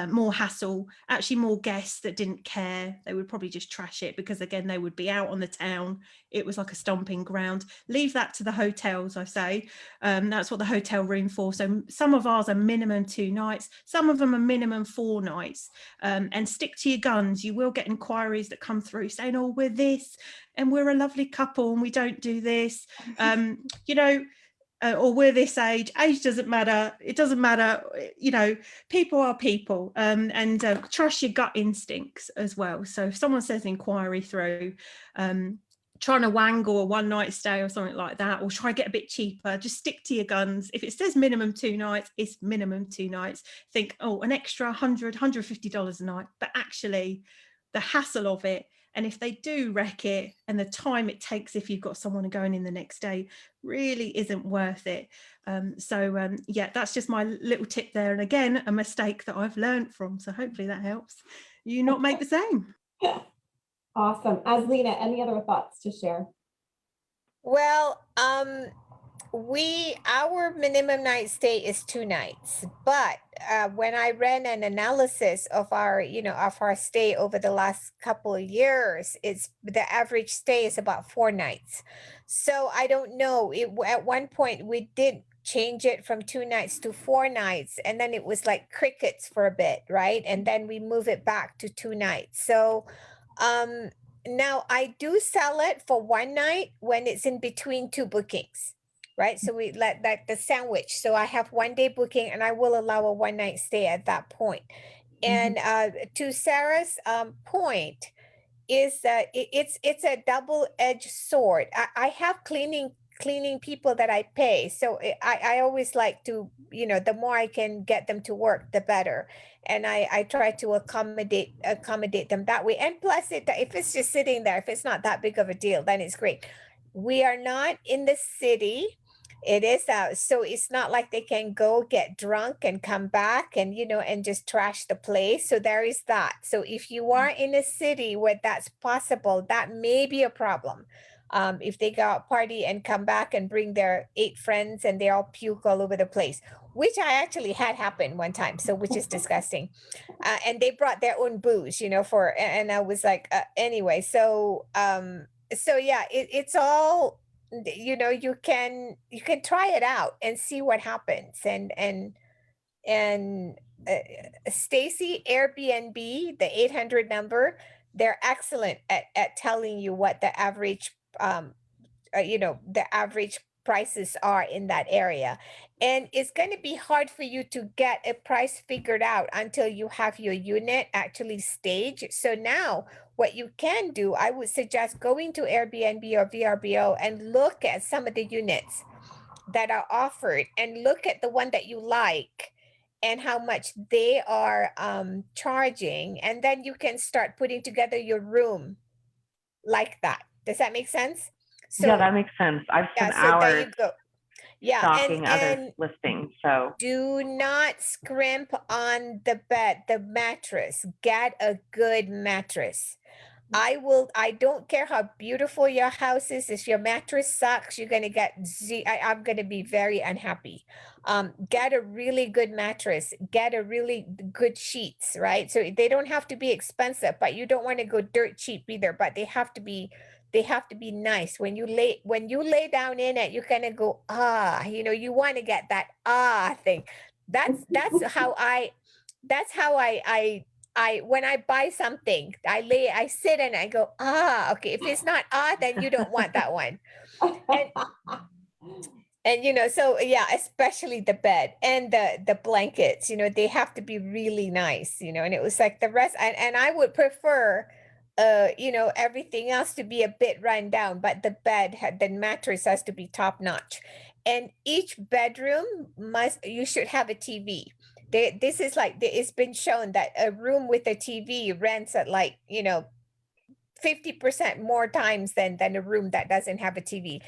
more hassle, actually more guests that didn't care. They would probably just trash it because, again, they would be out on the town. It was like a stomping ground. Leave that to the hotels, I say. That's what the hotel room for. So some of ours are minimum 2 nights. Some of them are minimum 4 nights. And stick to your guns. You will get inquiries that come through saying, oh, we're this and we're a lovely couple and we don't do this, you know, or we're this age doesn't matter. It doesn't matter. You know, people are people, and trust your gut instincts as well. So if someone says inquiry through, trying to wangle a one night stay or something like that, or try to get a bit cheaper, just stick to your guns. If it says minimum 2 nights, it's minimum 2 nights. Think, oh, an extra $150 a night, but actually the hassle of it, and if they do wreck it, and the time it takes if you've got someone going in the next day, really isn't worth it. Yeah, that's just my little tip there, and again, a mistake that I've learned from, so hopefully that helps you not make the same. Awesome. Aslina, any other thoughts to share? Well, our minimum night stay is 2 nights, but when I ran an analysis of our, of our stay over the last couple of years, it's the average stay is about 4 nights. So I don't know. At one point we did change it from 2 nights to 4 nights, and then it was like crickets for a bit, right? And then we move it back to 2 nights. So now I do sell it for 1 night when it's in between 2 bookings, right? So we let that the sandwich. So I have 1 day booking and I will allow a 1 night stay at that point. And to Sarah's point is that it's a double-edged sword. I have cleaning people that I pay. So I always like to, the more I can get them to work, the better. And I try to accommodate them that way. And plus, if it's just sitting there, if it's not that big of a deal, then it's great. We are not in the city. It is out. So it's not like they can go get drunk and come back and, and just trash the place. So there is that. So if you are in a city where that's possible, that may be a problem. If they go out party and come back and bring their 8 friends and they all puke all over the place, which I actually had happen one time. So, which is disgusting. And they brought their own booze, and I was like, anyway, so yeah, it's all, you can try it out and see what happens. And Stacey, Airbnb, the 800 number, they're excellent at telling you what the average the average prices are in that area. And it's going to be hard for you to get a price figured out until you have your unit actually staged. So now what you can do, I would suggest going to Airbnb or VRBO and look at some of the units that are offered and look at the one that you like and how much they are charging. And then you can start putting together your room like that. Does that make sense? So, yeah, that makes sense. I've spent so there hours you go. Yeah, stalking other and listings. So do not scrimp on the bed, the mattress. Get a good mattress. I don't care how beautiful your house is. If your mattress sucks, you're gonna get I'm gonna be very unhappy. Get a really good mattress. Get a really good sheets, right? So they don't have to be expensive, but you don't want to go dirt cheap either. But they have to be nice. When you lay down in it, you're gonna go you want to get that thing. That's how I when I buy something, I sit and I go, okay. If it's not then you don't want that one. And so yeah, especially the bed and the blankets, they have to be really nice, and it was like the rest, and I would prefer everything else to be a bit run down, but the mattress has to be top notch. And each bedroom you should have a TV. This is like, it's been shown that a room with a TV rents at 50% more times than a room that doesn't have a TV.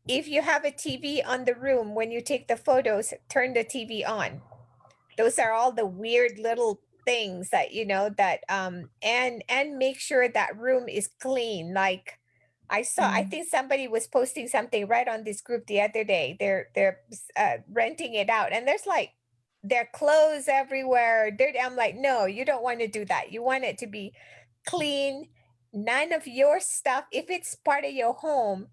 If you have a TV on the room, when you take the photos, turn the TV on. Those are all the weird little things that, you know, that, and make sure that room is clean. Like I saw, I think somebody was posting something right on this group the other day. They're renting it out, and there's like their clothes everywhere. I'm like, no, you don't want to do that. You want it to be clean. None of your stuff, if it's part of your home,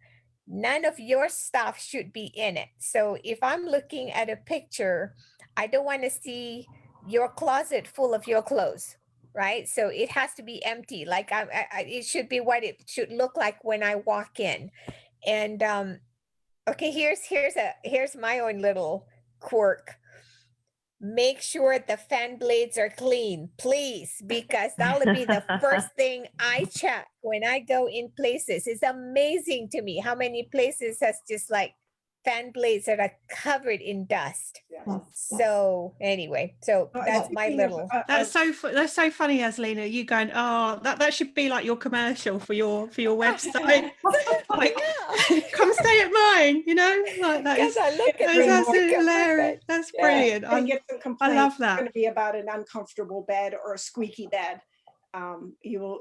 none of your stuff should be in it. So if I'm looking at a picture, I don't want to see your closet full of your clothes, right? So it has to be empty. Like it should be what it should look like when I walk in. And okay, here's my own little quirk. Make sure the fan blades are clean, please, because that'll be the first thing I check when I go in places. It's amazing to me how many places has just like fan blades that are covered in dust. So anyway, so that's my little. That's so funny, Aslina. You going, oh, that should be like your commercial for your website. Like, come stay at mine, you know, like that is absolutely hilarious. That's brilliant. I love that. It's going to be about an uncomfortable bed or a squeaky bed. You will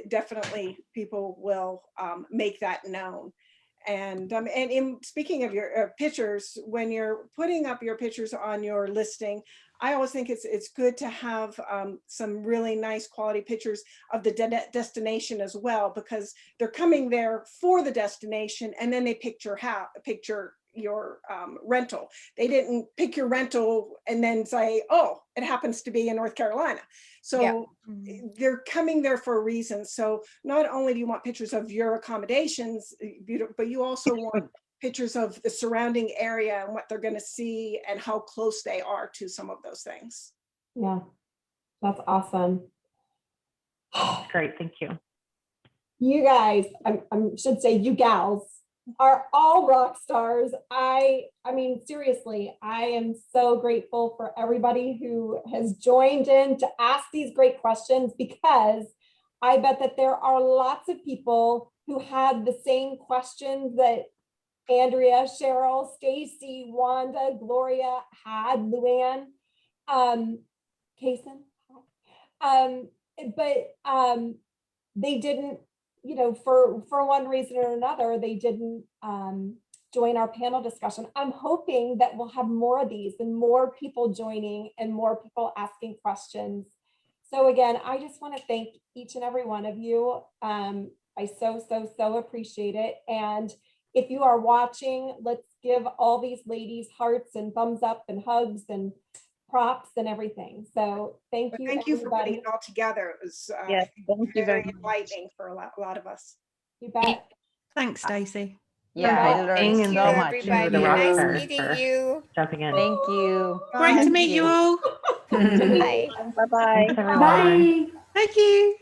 definitely, people will make that known. And in speaking of your pictures, when you're putting up your pictures on your listing, I always think it's good to have some really nice quality pictures of the destination as well, because they're coming there for the destination, and then they picture your rental. They didn't pick your rental and then say, oh, it happens to be in North Carolina. So they're coming there for a reason. So not only do you want pictures of your accommodations, but you also want pictures of the surrounding area and what they're going to see and how close they are to some of those things. Yeah, that's awesome. Great, thank you. You guys, I should say you gals, are all rock stars. I mean, seriously, I am so grateful for everybody who has joined in to ask these great questions, because I bet that there are lots of people who had the same questions that Andrea, Cheryl, Stacey, Wanda, Gloria had, Luann, Kason, but they didn't, you know, for one reason or another, they didn't join our panel discussion. I'm hoping that we'll have more of these and more people joining and more people asking questions. So again, I just want to thank each and every one of you. I so appreciate it. And if you are watching, let's give all these ladies hearts and thumbs up and hugs and props and everything. So thank you. Thank you for putting it all together. It was yes, thank you very enlightening for a lot of us. You bet. Thanks, Stacey. Yeah, I learned so much. Everybody. Nice meeting you. Jumping in. Thank you. Great to meet you all. Bye. Bye-bye. Bye. Thank you.